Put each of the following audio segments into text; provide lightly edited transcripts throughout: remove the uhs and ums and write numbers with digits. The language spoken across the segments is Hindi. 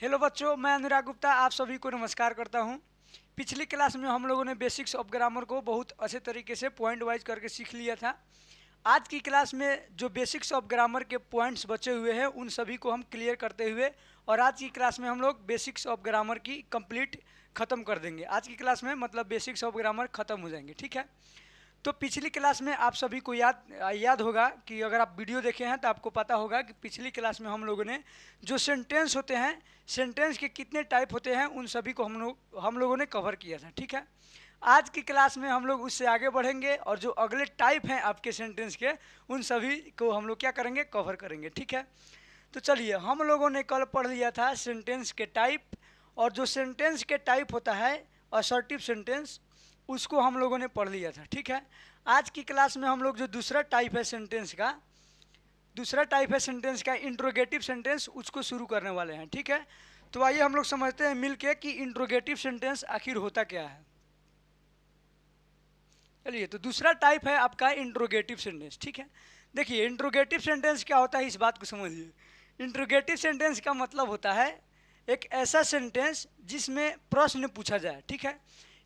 हेलो बच्चों, मैं अनुराग गुप्ता आप सभी को नमस्कार करता हूं। पिछली क्लास में हम लोगों ने बेसिक्स ऑफ ग्रामर को बहुत अच्छे तरीके से पॉइंट वाइज करके सीख लिया था। आज की क्लास में जो बेसिक्स ऑफ ग्रामर के पॉइंट्स बचे हुए हैं उन सभी को हम क्लियर करते हुए और आज की क्लास में हम लोग बेसिक्स ऑफ ग्रामर की कंप्लीट ख़त्म कर देंगे। आज की क्लास में मतलब बेसिक्स ऑफ ग्रामर ख़त्म हो जाएंगे, ठीक है। तो पिछली क्लास में आप सभी को याद होगा कि अगर आप वीडियो देखे हैं तो आपको पता होगा कि पिछली क्लास में हम लोगों ने जो सेंटेंस होते हैं, सेंटेंस के कितने टाइप होते हैं उन सभी को हम लोगों ने कवर किया था, ठीक है। आज की क्लास में हम लोग उससे आगे बढ़ेंगे और जो अगले टाइप हैं आपके सेंटेंस के उन सभी को हम लोग क्या करेंगे, कवर करेंगे, ठीक है। तो चलिए, हम लोगों ने कल पढ़ लिया था सेंटेंस के टाइप, और जो सेंटेंस के टाइप होता है असर्टिव सेंटेंस, उसको हम लोगों ने पढ़ लिया था, ठीक है। आज की क्लास में हम लोग जो दूसरा टाइप है सेंटेंस का इंट्रोगेटिव सेंटेंस, उसको शुरू करने वाले हैं, ठीक है। तो आइए हम लोग समझते हैं मिलके कि इंट्रोगेटिव सेंटेंस आखिर होता क्या है। चलिए, तो दूसरा टाइप है आपका इंट्रोगेटिव सेंटेंस, ठीक है। देखिए, इंट्रोगेटिव सेंटेंस क्या होता है इस बात को समझिए। इंट्रोगेटिव सेंटेंस का मतलब होता है एक ऐसा सेंटेंस जिसमें प्रश्न पूछा जाए, ठीक है।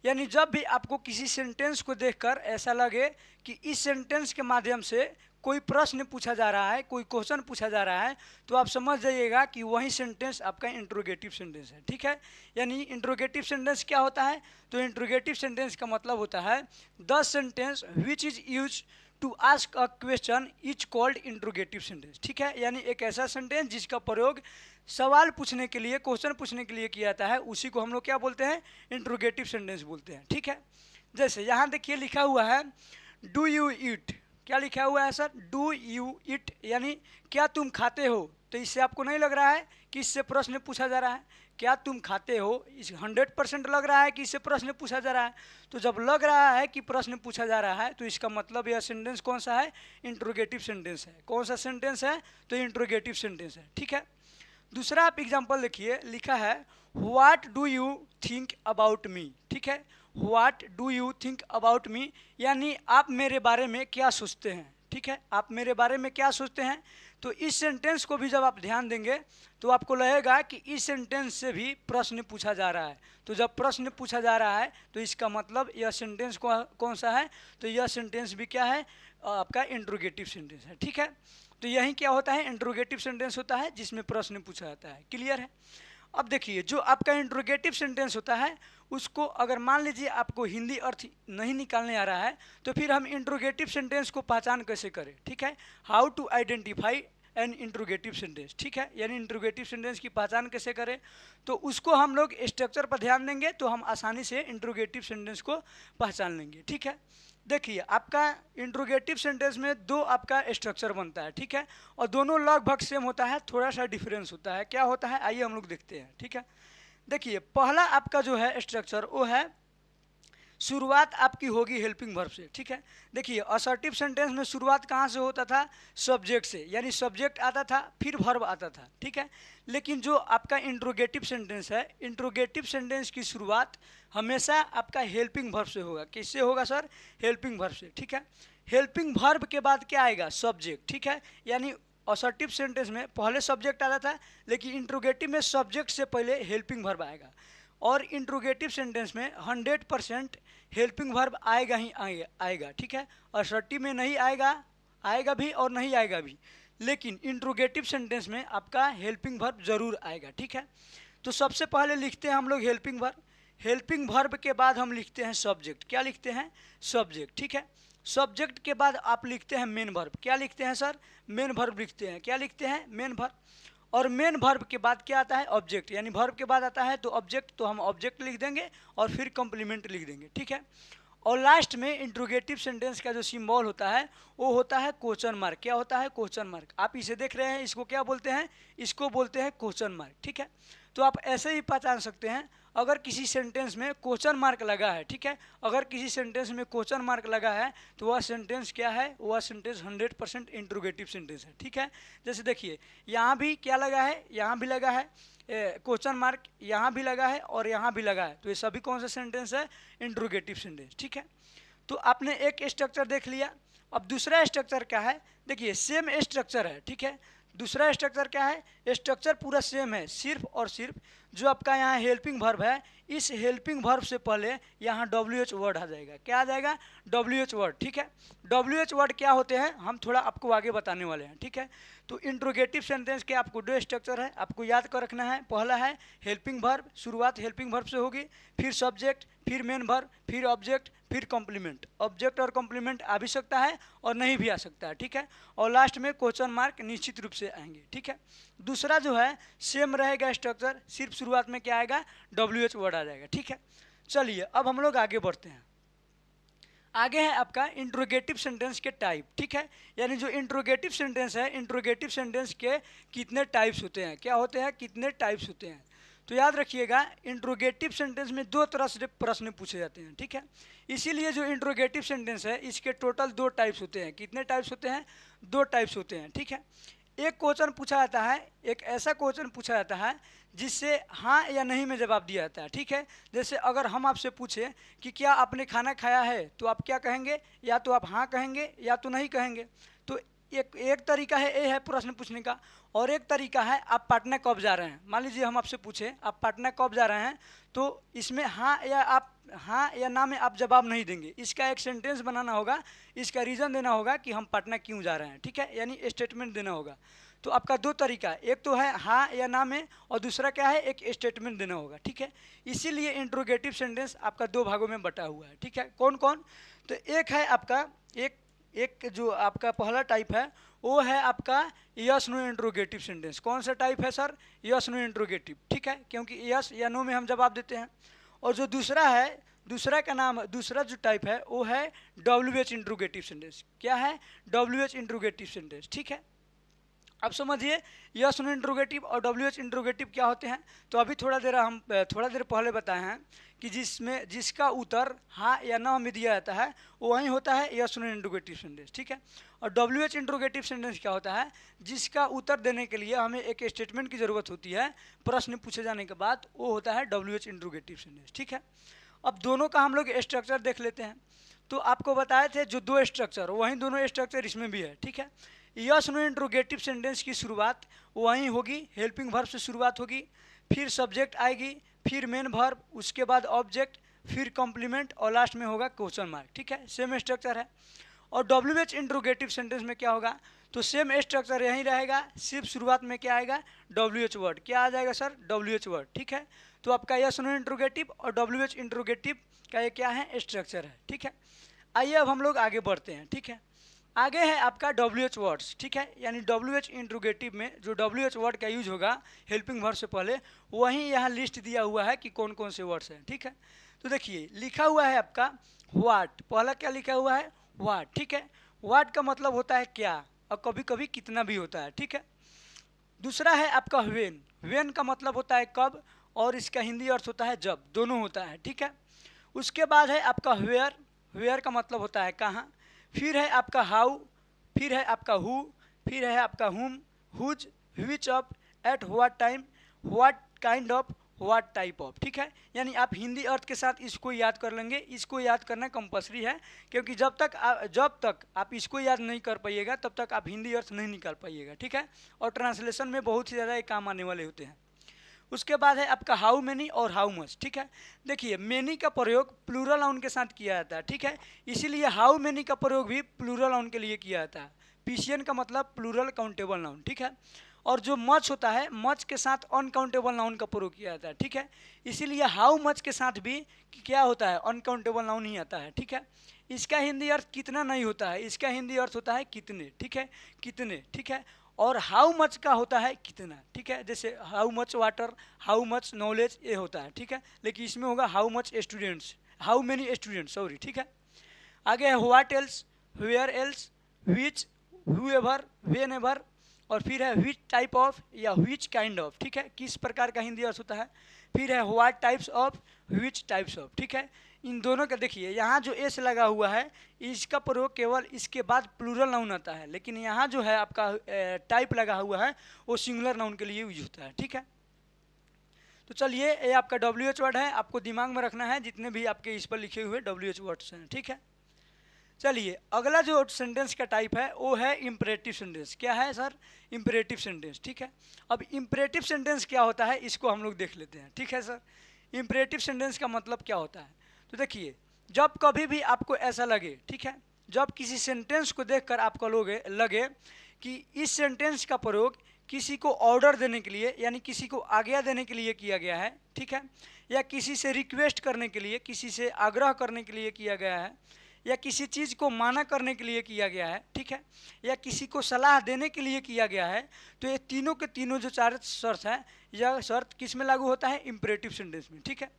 यानी जब भी आपको किसी सेंटेंस को देखकर ऐसा लगे कि इस सेंटेंस के माध्यम से कोई प्रश्न पूछा जा रहा है, कोई क्वेश्चन पूछा जा रहा है, तो आप समझ जाइएगा कि वही सेंटेंस आपका इंट्रोगेटिव सेंटेंस है, ठीक है। यानी इंट्रोगेटिव सेंटेंस क्या होता है, तो इंट्रोगेटिव सेंटेंस का मतलब होता है the sentence which is use to ask a question is called interrogative sentence, ठीक है। यानी एक ऐसा सेंटेंस जिसका प्रयोग सवाल पूछने के लिए, क्वेश्चन पूछने के लिए किया जाता है, उसी को हम लोग क्या बोलते हैं, इंट्रोगेटिव सेंटेंस बोलते हैं, ठीक है। जैसे यहाँ देखिए लिखा हुआ है डू यू ईट, क्या लिखा हुआ है सर, डू यू ईट, यानी क्या तुम खाते हो। तो इससे आपको नहीं लग रहा है कि इससे प्रश्न पूछा जा रहा है, क्या तुम खाते हो, इस 100% लग रहा है कि इससे प्रश्न पूछा जा रहा है। तो जब लग रहा है कि प्रश्न पूछा जा रहा है तो इसका मतलब यह सेंटेंस कौन सा है, इंट्रोगेटिव सेंटेंस है। कौन सा सेंटेंस है, तो इंट्रोगेटिव सेंटेंस है, ठीक है। दूसरा आप एग्जाम्पल देखिए, लिखा है what do you think about me, ठीक है। What do you think about me, यानी आप मेरे बारे में क्या सोचते हैं, ठीक है। आप मेरे बारे में क्या सोचते हैं। तो इस सेंटेंस को भी जब आप ध्यान देंगे तो आपको लगेगा कि इस सेंटेंस से भी प्रश्न पूछा जा रहा है। तो जब प्रश्न पूछा जा रहा है तो इसका मतलब यह सेंटेंस कौन सा है, तो यह सेंटेंस भी क्या है, आपका इंट्रोगेटिव सेंटेंस है, ठीक है। तो यही क्या होता है, इंट्रोगेटिव सेंटेंस होता है जिसमें प्रश्न पूछा जाता है। क्लियर है। अब देखिए, जो आपका इंट्रोगेटिव सेंटेंस होता है उसको अगर मान लीजिए आपको हिंदी अर्थ नहीं निकालने आ रहा है तो फिर हम इंट्रोगेटिव सेंटेंस को पहचान कैसे करें, ठीक है। How to identify an interrogative sentence, ठीक है। यानी इंट्रोगेटिव सेंटेंस की पहचान कैसे करें, तो उसको हम लोग स्ट्रक्चर पर ध्यान देंगे तो हम आसानी से इंट्रोगेटिव सेंटेंस को पहचान लेंगे, ठीक है। देखिए, आपका इंट्रोगेटिव सेंटेंस में दो आपका स्ट्रक्चर बनता है, ठीक है। और दोनों लगभग सेम होता है, थोड़ा सा डिफरेंस होता है। क्या होता है, आइए हम लोग देखते हैं, ठीक है। देखिए, पहला आपका जो है स्ट्रक्चर वो है शुरुआत आपकी होगी हेल्पिंग वर्ब से, ठीक है। देखिए, असर्टिव सेंटेंस में शुरुआत कहाँ से होता था, सब्जेक्ट से, यानी सब्जेक्ट आता था फिर वर्ब आता था, ठीक है। लेकिन जो आपका इंट्रोगेटिव सेंटेंस है, इंट्रोगेटिव सेंटेंस की शुरुआत हमेशा आपका हेल्पिंग वर्ब से होगा। किससे होगा सर, हेल्पिंग वर्ब से, ठीक है। हेल्पिंग वर्ब के बाद क्या आएगा, सब्जेक्ट, ठीक है। यानी असर्टिव सेंटेंस में पहले सब्जेक्ट आता था, लेकिन इंट्रोगेटिव में सब्जेक्ट से पहले हेल्पिंग वर्ब आएगा। और इंट्रोगेटिव सेंटेंस में 100% हेल्पिंग वर्ब आएगा ही आएगा, ठीक है। असर्टिव में नहीं आएगा, आएगा भी और नहीं आएगा भी, लेकिन इंट्रोगेटिव सेंटेंस में आपका हेल्पिंग वर्ब जरूर आएगा, ठीक है। तो सबसे पहले लिखते हैं हम लोग हेल्पिंग वर्ब। हेल्पिंग वर्ब के बाद हम लिखते हैं सब्जेक्ट। क्या लिखते हैं, सब्जेक्ट, ठीक है। सब्जेक्ट के बाद आप लिखते हैं मेन वर्ब। क्या लिखते हैं सर, मेन वर्ब लिखते हैं। क्या लिखते हैं, मेन वर्ब। और मेन वर्ब के बाद क्या आता है, ऑब्जेक्ट। यानी वर्ब के बाद आता है तो ऑब्जेक्ट, तो हम ऑब्जेक्ट लिख देंगे और फिर कंप्लीमेंट लिख देंगे, ठीक है। और लास्ट में इंट्रोगेटिव सेंटेंस का जो सिंबल होता है वो होता है क्वेश्चन मार्क। क्या होता है, क्वेश्चन मार्क। आप इसे देख रहे हैं, इसको क्या बोलते हैं, इसको बोलते हैं क्वेश्चन मार्क, ठीक है। तो आप ऐसे ही पहचान सकते हैं, अगर किसी सेंटेंस में क्वेश्चन मार्क लगा है, ठीक है, अगर किसी सेंटेंस में क्वेश्चन मार्क लगा है तो वह सेंटेंस क्या है, वह सेंटेंस 100% इंट्रोगेटिव सेंटेंस है, ठीक है। जैसे देखिए, यहाँ भी क्या लगा है, यहाँ भी लगा है क्वेश्चन मार्क, यहाँ भी लगा है और यहाँ भी लगा है, तो ये सभी कौन सा सेंटेंस है, इंट्रोगेटिव सेंटेंस, ठीक है। तो आपने एक स्ट्रक्चर देख लिया। अब दूसरा स्ट्रक्चर क्या है, देखिए सेम स्ट्रक्चर है, ठीक है। दूसरा स्ट्रक्चर क्या है, स्ट्रक्चर पूरा सेम है, सिर्फ और सिर्फ जो आपका यहाँ हेल्पिंग वर्ब है, इस हेल्पिंग वर्ब से पहले यहाँ WH वर्ड आ जाएगा। क्या आ जाएगा, WH वर्ड। ठीक है, WH वर्ड क्या होते हैं हम थोड़ा आपको आगे बताने वाले हैं। ठीक है, तो इंट्रोगेटिव सेंटेंस के आपको दो स्ट्रक्चर है, आपको याद कर रखना है। पहला है हेल्पिंग वर्ब, शुरुआत हेल्पिंग वर्ब से होगी, फिर सब्जेक्ट, फिर मेन वर्ब, फिर ऑब्जेक्ट, फिर कॉम्प्लीमेंट। ऑब्जेक्ट और कॉम्प्लीमेंट आ भी सकता है और नहीं भी आ सकता है। ठीक है, और लास्ट में क्वेश्चन मार्क निश्चित रूप से आएंगे। ठीक है, दूसरा जो है सेम रहेगा स्ट्रक्चर, सिर्फ शुरुआत में क्या आएगा, WH वर्ड आ जाएगा। ठीक है, चलिए अब हम लोग आगे बढ़ते हैं। आगे है आपका इंट्रोगेटिव सेंटेंस के टाइप। ठीक है, यानी जो इंट्रोगेटिव सेंटेंस है, इंट्रोगेटिव सेंटेंस के कितने टाइप्स होते हैं, क्या होते हैं, कितने टाइप्स होते हैं। तो याद रखिएगा इंट्रोगेटिव सेंटेंस में दो तरह से प्रश्न पूछे जाते हैं। ठीक है, इसीलिए जो इंट्रोगेटिव सेंटेंस है इसके टोटल दो टाइप्स होते हैं। कितने टाइप्स होते हैं, दो टाइप्स होते हैं। ठीक है, एक क्वेश्चन पूछा जाता है, एक ऐसा क्वेश्चन पूछा जाता है जिससे हाँ या नहीं में जवाब दिया जाता है। ठीक है, जैसे अगर हम आपसे पूछे कि क्या आपने खाना खाया है, तो आप क्या कहेंगे, या तो आप हाँ कहेंगे या तो नहीं कहेंगे। तो एक तरीका है, ये है प्रश्न पूछने का, और एक तरीका है आप पटना कब जा रहे हैं। मान लीजिए हम आपसे पूछे आप पटना कब जा रहे हैं, तो इसमें हाँ या ना में आप जवाब नहीं देंगे, इसका एक सेंटेंस बनाना होगा, इसका रीज़न देना होगा कि हम पटना क्यों जा रहे हैं। ठीक है, यानी स्टेटमेंट देना होगा। तो आपका दो तरीका है, एक तो है हाँ या ना में, और दूसरा क्या है, एक स्टेटमेंट देना होगा। ठीक है, इसीलिए इंट्रोगेटिव सेंटेंस आपका दो भागों में बटा हुआ है। ठीक है, कौन कौन, तो एक है आपका एक जो आपका पहला टाइप है वो है आपका यस नो इंट्रोगेटिव सेंटेंस। कौन सा टाइप है सर, यस नो इंट्रोगेटिव। ठीक है, क्योंकि यस या नो में हम जवाब देते हैं। और जो दूसरा है, दूसरा का नाम, दूसरा जो टाइप है वो है WH इंट्रोगेटिव सेंटेंस। क्या है, WH इंट्रोगेटिव सेंटेंस। ठीक है, अब समझिए यस नो इंट्रोगेटिव और WH इंट्रोगेटिव क्या होते हैं। तो अभी थोड़ा देर पहले बताए हैं कि जिसका उत्तर हाँ या ना में दिया जाता है वो वही होता है यस नो इंट्रोगेटिव सेंटेंस। ठीक है, और WH इंट्रोगेटिव सेंटेंस क्या होता है, जिसका उत्तर देने के लिए हमें एक स्टेटमेंट की ज़रूरत होती है प्रश्न पूछे जाने के बाद, वो होता है WH इंट्रोगेटिव सेंटेंस। ठीक है, अब दोनों का हम लोग स्ट्रक्चर देख लेते हैं। तो आपको बताए थे जो दो स्ट्रक्चर, वहीं दोनों स्ट्रक्चर इसमें भी है। ठीक है, यस नो इंट्रोगेटिव सेंटेंस की शुरुआत वहीं होगी, हेल्पिंग वर्ब से शुरुआत होगी, फिर सब्जेक्ट आएगी, फिर मेन वर्ब, उसके बाद ऑब्जेक्ट, फिर कॉम्प्लीमेंट, और लास्ट में होगा क्वेश्चन मार्क। ठीक है, सेम स्ट्रक्चर है। और WH इंट्रोगेटिव सेंटेंस में क्या होगा, तो सेम स्ट्रक्चर यहीं रहेगा, सिर्फ शुरुआत में क्या आएगा, WH वर्ड। क्या आ जाएगा सर, WH वर्ड। ठीक है, तो आपका यस नो इंट्रोगेटिव और WH इंट्रोगेटिव का ये क्या है, स्ट्रक्चर है। ठीक है, आइए अब हम लोग आगे बढ़ते हैं। ठीक है, आगे है आपका WH वर्ड्स। ठीक है, यानी WH इंट्रोगेटिव में जो WH वर्ड का यूज होगा हेल्पिंग वर्ब से पहले, वहीं यहाँ लिस्ट दिया हुआ है कि कौन कौन से वर्ड्स हैं। ठीक है, तो देखिए लिखा हुआ है आपका व्हाट, पहला क्या लिखा हुआ है, व्हाट। ठीक है, व्हाट का मतलब होता है क्या, और कभी कभी कितना भी होता है। ठीक है, दूसरा है आपका वेन का मतलब होता है कब, और इसका हिंदी अर्थ होता है जब, दोनों होता है। ठीक है, उसके बाद है आपका वेयर का मतलब होता है कहाँ, फिर है आपका हाउ, फिर है आपका हु, फिर है आपका whom, whose, which of, at what time, what kind of, what type of. ठीक है, यानी आप हिंदी अर्थ के साथ इसको याद कर लेंगे, इसको याद करना कंपलसरी है, क्योंकि जब तक आप इसको याद नहीं कर पाइएगा तब तक आप हिंदी अर्थ नहीं निकाल पाइएगा। ठीक है, और ट्रांसलेशन में बहुत ही ज़्यादा ये काम आने वाले होते हैं। उसके बाद है आपका हाउ मेनी और हाउ मच। ठीक है, देखिए मेनी का प्रयोग प्लूरल नाउन के साथ किया जाता है। ठीक है, इसीलिए हाउ मेनी का प्रयोग भी प्लूरल नाउन के लिए किया जाता है। PCN का मतलब प्लूरल काउंटेबल नाउन। ठीक है, और जो मच होता है, मच के साथ अनकाउंटेबल नाउन का प्रयोग किया जाता है। ठीक है, इसीलिए हाउ मच के साथ भी क्या होता है, अनकाउंटेबल नाउन ही आता है। ठीक है, इसका हिंदी अर्थ कितना नहीं होता है, इसका हिंदी अर्थ होता है कितने। ठीक है, कितने। ठीक है, और हाउ मच का होता है कितना। ठीक है, जैसे how much water, how much knowledge, ये होता है। ठीक है, लेकिन इसमें होगा how much students, how many students, sorry. ठीक है, आगे है what else, where else, which, whoever, whenever, और फिर है विच टाइप ऑफ या विच काइंड ऑफ। ठीक है, किस प्रकार का हिंदी अर्थ होता है। फिर है what types of, which types of. ठीक है, इन दोनों का देखिए यहाँ जो एस लगा हुआ है इसका प्रयोग केवल इसके बाद प्लूरल नाउन आता है, लेकिन यहाँ जो है आपका टाइप लगा हुआ है वो सिंगुलर नाउन के लिए यूज होता है। ठीक है, तो चलिए ये आपका WH वर्ड है, आपको दिमाग में रखना है जितने भी आपके इस पर लिखे हुए WH वर्ड्स हैं। ठीक है, चलिए अगला जो सेंटेंस का टाइप है वो है इम्परेटिव सेंटेंस। क्या है सर? Imperative sentence. ठीक है, अब इम्परेटिव सेंटेंस क्या होता है इसको हम लोग देख लेते हैं। ठीक है सर, इम्परेटिव सेंटेंस का मतलब क्या होता है? तो देखिए, जब कभी भी आपको ऐसा लगे, ठीक है, जब किसी सेंटेंस को देखकर आपको लगे कि इस सेंटेंस का प्रयोग किसी को ऑर्डर देने के लिए यानी किसी को आज्ञा देने के लिए किया गया है, ठीक है, या किसी से रिक्वेस्ट करने के लिए, किसी से आग्रह करने के लिए किया गया है, या किसी चीज़ को माना करने के लिए किया गया है, ठीक है, या किसी को सलाह देने के लिए किया गया है, तो ये तीनों के तीनों जो चार शर्त है, यह शर्त किस में लागू होता है? इम्परेटिव सेंटेंस में। ठीक है,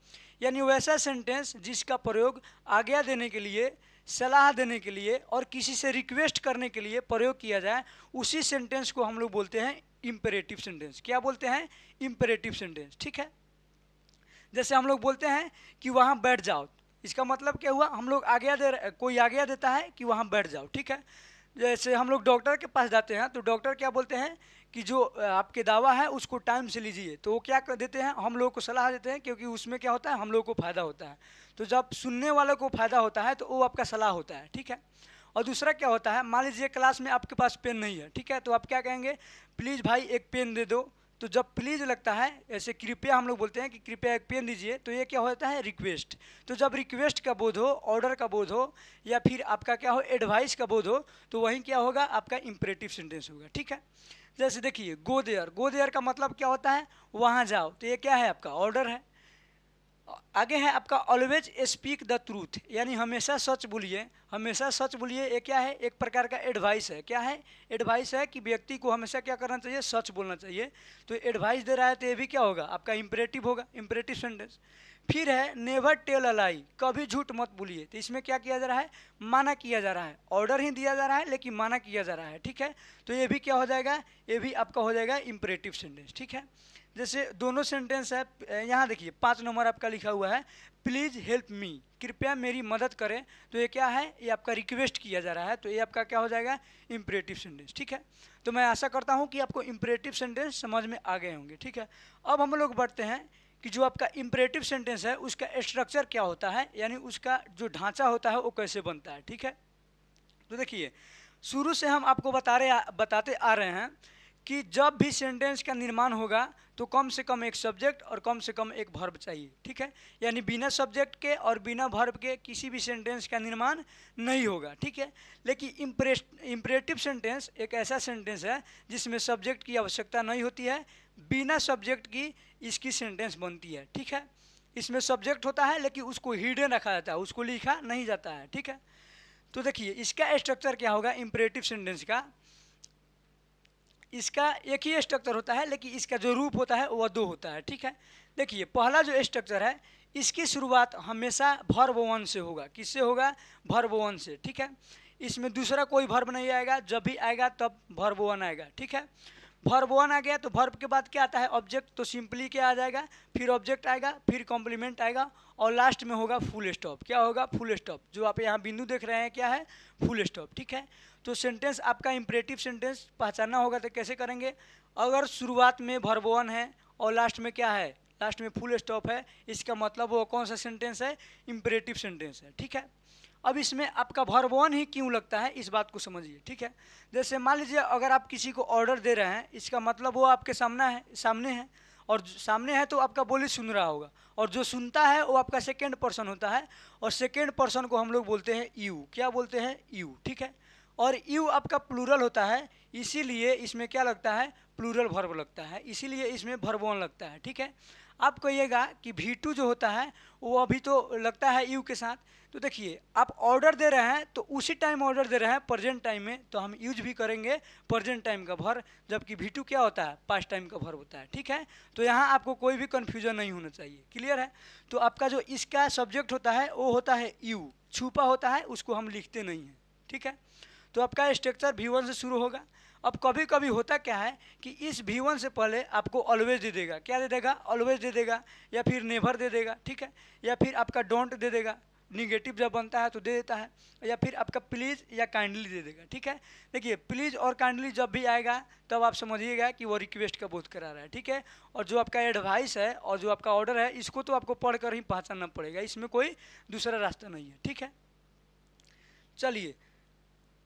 यानी वैसा सेंटेंस जिसका प्रयोग आज्ञा देने के लिए, सलाह देने के लिए और किसी से रिक्वेस्ट करने के लिए प्रयोग किया जाए, उसी सेंटेंस को हम लोग बोलते हैं इम्परेटिव सेंटेंस। क्या बोलते हैं? Imperative sentence. ठीक है, जैसे हम लोग बोलते हैं कि वहाँ बैठ जाओ, इसका मतलब क्या हुआ? हम लोग कोई आज्ञा देता है कि वहाँ बैठ जाओ। ठीक है, जैसे हम लोग डॉक्टर के पास जाते हैं तो डॉक्टर क्या बोलते हैं कि जो आपके दवा है उसको टाइम से लीजिए, तो वो क्या कर देते हैं? हम लोगों को सलाह देते हैं, क्योंकि उसमें क्या होता है? हम लोगों को फ़ायदा होता है। तो जब सुनने वालों को फ़ायदा होता है तो वो आपका सलाह होता है। ठीक है, और दूसरा क्या होता है? मान लीजिए क्लास में आपके पास पेन नहीं है, ठीक है, तो आप क्या कहेंगे? प्लीज़ भाई एक पेन दे दो। तो जब प्लीज़ लगता है, ऐसे कृपया हम लोग बोलते हैं कि कृपया एक पेन दीजिए, तो ये क्या होता है? रिक्वेस्ट। तो जब रिक्वेस्ट का बोध हो, ऑर्डर का बोध हो, या फिर आपका क्या हो? एडवाइस का बोध हो, तो वहीं क्या होगा? आपका इम्परेटिव सेंटेंस होगा। ठीक है, जैसे देखिए गो देयर, गो देयर का मतलब क्या होता है? वहाँ जाओ, तो ये क्या है? आपका ऑर्डर है। आगे है आपका ऑलवेज स्पीक द ट्रूथ, यानी हमेशा सच बोलिए, हमेशा सच बोलिए। ये क्या है? एक प्रकार का एडवाइस है। क्या है? एडवाइस है कि व्यक्ति को हमेशा क्या करना चाहिए? सच बोलना चाहिए। तो एडवाइस दे रहा है तो ये भी क्या होगा? आपका इम्परेटिव होगा, इम्परेटिव सेंटेंस। फिर है नेवर टेल अ लाई, कभी झूठ मत बोलिए। तो इसमें क्या किया जा रहा है? माना किया जा रहा है। ऑर्डर ही दिया जा रहा है लेकिन माना किया जा रहा है। ठीक है, तो ये भी क्या हो जाएगा? ये भी आपका हो जाएगा इम्परेटिव सेंटेंस। ठीक है, जैसे दोनों सेंटेंस है, यहाँ देखिए 5 नंबर आपका लिखा हुआ है प्लीज़ हेल्प मी, कृपया मेरी मदद करें। तो ये क्या है? ये आपका रिक्वेस्ट किया जा रहा है, तो ये आपका क्या हो जाएगा? Imperative sentence. ठीक है, तो मैं आशा करता हूँ कि आपको इम्परेटिव सेंटेंस समझ में आ गए होंगे। ठीक है, अब हम लोग बढ़ते हैं कि जो आपका इम्परेटिव सेंटेंस है उसका स्ट्रक्चर क्या होता है, यानी उसका जो ढांचा होता है वो कैसे बनता है। ठीक है, तो देखिए शुरू से हम आपको बताते आ रहे हैं कि जब भी सेंटेंस का निर्माण होगा तो कम से कम एक सब्जेक्ट और कम से कम एक वर्ब चाहिए। ठीक है, यानी बिना सब्जेक्ट के और बिना वर्ब के किसी भी सेंटेंस का निर्माण नहीं होगा। ठीक है, लेकिन इम्परेटिव सेंटेंस एक ऐसा सेंटेंस है जिसमें सब्जेक्ट की आवश्यकता नहीं होती है, बिना सब्जेक्ट की इसकी सेंटेंस बनती है। ठीक है, इसमें सब्जेक्ट होता है लेकिन उसको हिडन रखा जाता है, उसको लिखा नहीं जाता है। ठीक है, तो देखिए इसका स्ट्रक्चर क्या होगा इम्परेटिव सेंटेंस का? इसका एक ही स्ट्रक्चर होता है लेकिन इसका जो रूप होता है वह दो होता है। ठीक है, देखिए पहला जो स्ट्रक्चर है इसकी शुरुआत हमेशा वर्ब वन से होगा। किससे होगा? वर्ब वन से। ठीक है, इसमें दूसरा कोई वर्ब नहीं आएगा, जब भी आएगा तब वर्ब वन आएगा। ठीक है, वर्ब वन आ गया तो वर्ब के बाद क्या आता है? ऑब्जेक्ट। तो सिंपली क्या आ जाएगा? फिर ऑब्जेक्ट आएगा, फिर कॉम्प्लीमेंट आएगा और लास्ट में होगा फुल स्टॉप। क्या होगा? Full stop. जो आप यहाँ बिंदु देख रहे हैं क्या है? Full stop. ठीक है, तो सेंटेंस आपका इम्परेटिव सेंटेंस पहचानना होगा तो कैसे करेंगे? अगर शुरुआत में वर्ब वन है और लास्ट में क्या है? लास्ट में फुल स्टॉप है, इसका मतलब वो कौन सा सेंटेंस है? इम्परेटिव सेंटेंस है। ठीक है, अब इसमें आपका वर्ब वन ही क्यों लगता है इस बात को समझिए। ठीक है, जैसे मान लीजिए अगर आप किसी को ऑर्डर दे रहे हैं, इसका मतलब वो आपके सामने है और सामने है तो आपका बोली सुन रहा होगा, और जो सुनता है वो आपका सेकेंड पर्सन होता है, और सेकेंड पर्सन को हम लोग बोलते हैं यू। क्या बोलते हैं? यू। ठीक है, और यू आपका प्लूरल होता है, इसीलिए इसमें क्या लगता है? प्लूरल वर्ब लगता है, इसीलिए इसमें वर्ब वन लगता है। ठीक है, आप कहिएगा कि V2 जो होता है वो अभी तो लगता है यू के साथ। तो देखिए आप ऑर्डर दे रहे हैं तो उसी टाइम ऑर्डर दे रहे हैं प्रेजेंट टाइम में, तो हम यूज भी करेंगे प्रेजेंट टाइम का वर्ब, जबकि V2 क्या होता है? पास्ट टाइम का वर्ब होता है। ठीक है, तो यहाँ आपको कोई भी कन्फ्यूजन नहीं होना चाहिए। क्लियर है? तो आपका जो इसका सब्जेक्ट होता है वो होता है यू, छुपा होता है, उसको हम लिखते नहीं हैं। ठीक है, तो आपका स्ट्रक्चर V1 से शुरू होगा। अब कभी कभी होता क्या है कि इस V1 से पहले आपको ऑलवेज दे देगा। क्या दे देगा? ऑलवेज दे देगा, या फिर नेवर दे देगा। ठीक है, या फिर आपका डोंट दे देगा, निगेटिव जब बनता है तो दे देता है, या फिर आपका प्लीज़ या काइंडली दे देगा। ठीक है, देखिए प्लीज़ और काइंडली जब भी आएगा तब आप समझिएगा कि वो रिक्वेस्ट का बोध करा रहा है। ठीक है, और जो आपका एडवाइस है और जो आपका ऑर्डर है इसको तो आपको पढ़कर ही पहचानना पड़ेगा, इसमें कोई दूसरा रास्ता नहीं है। ठीक है, चलिए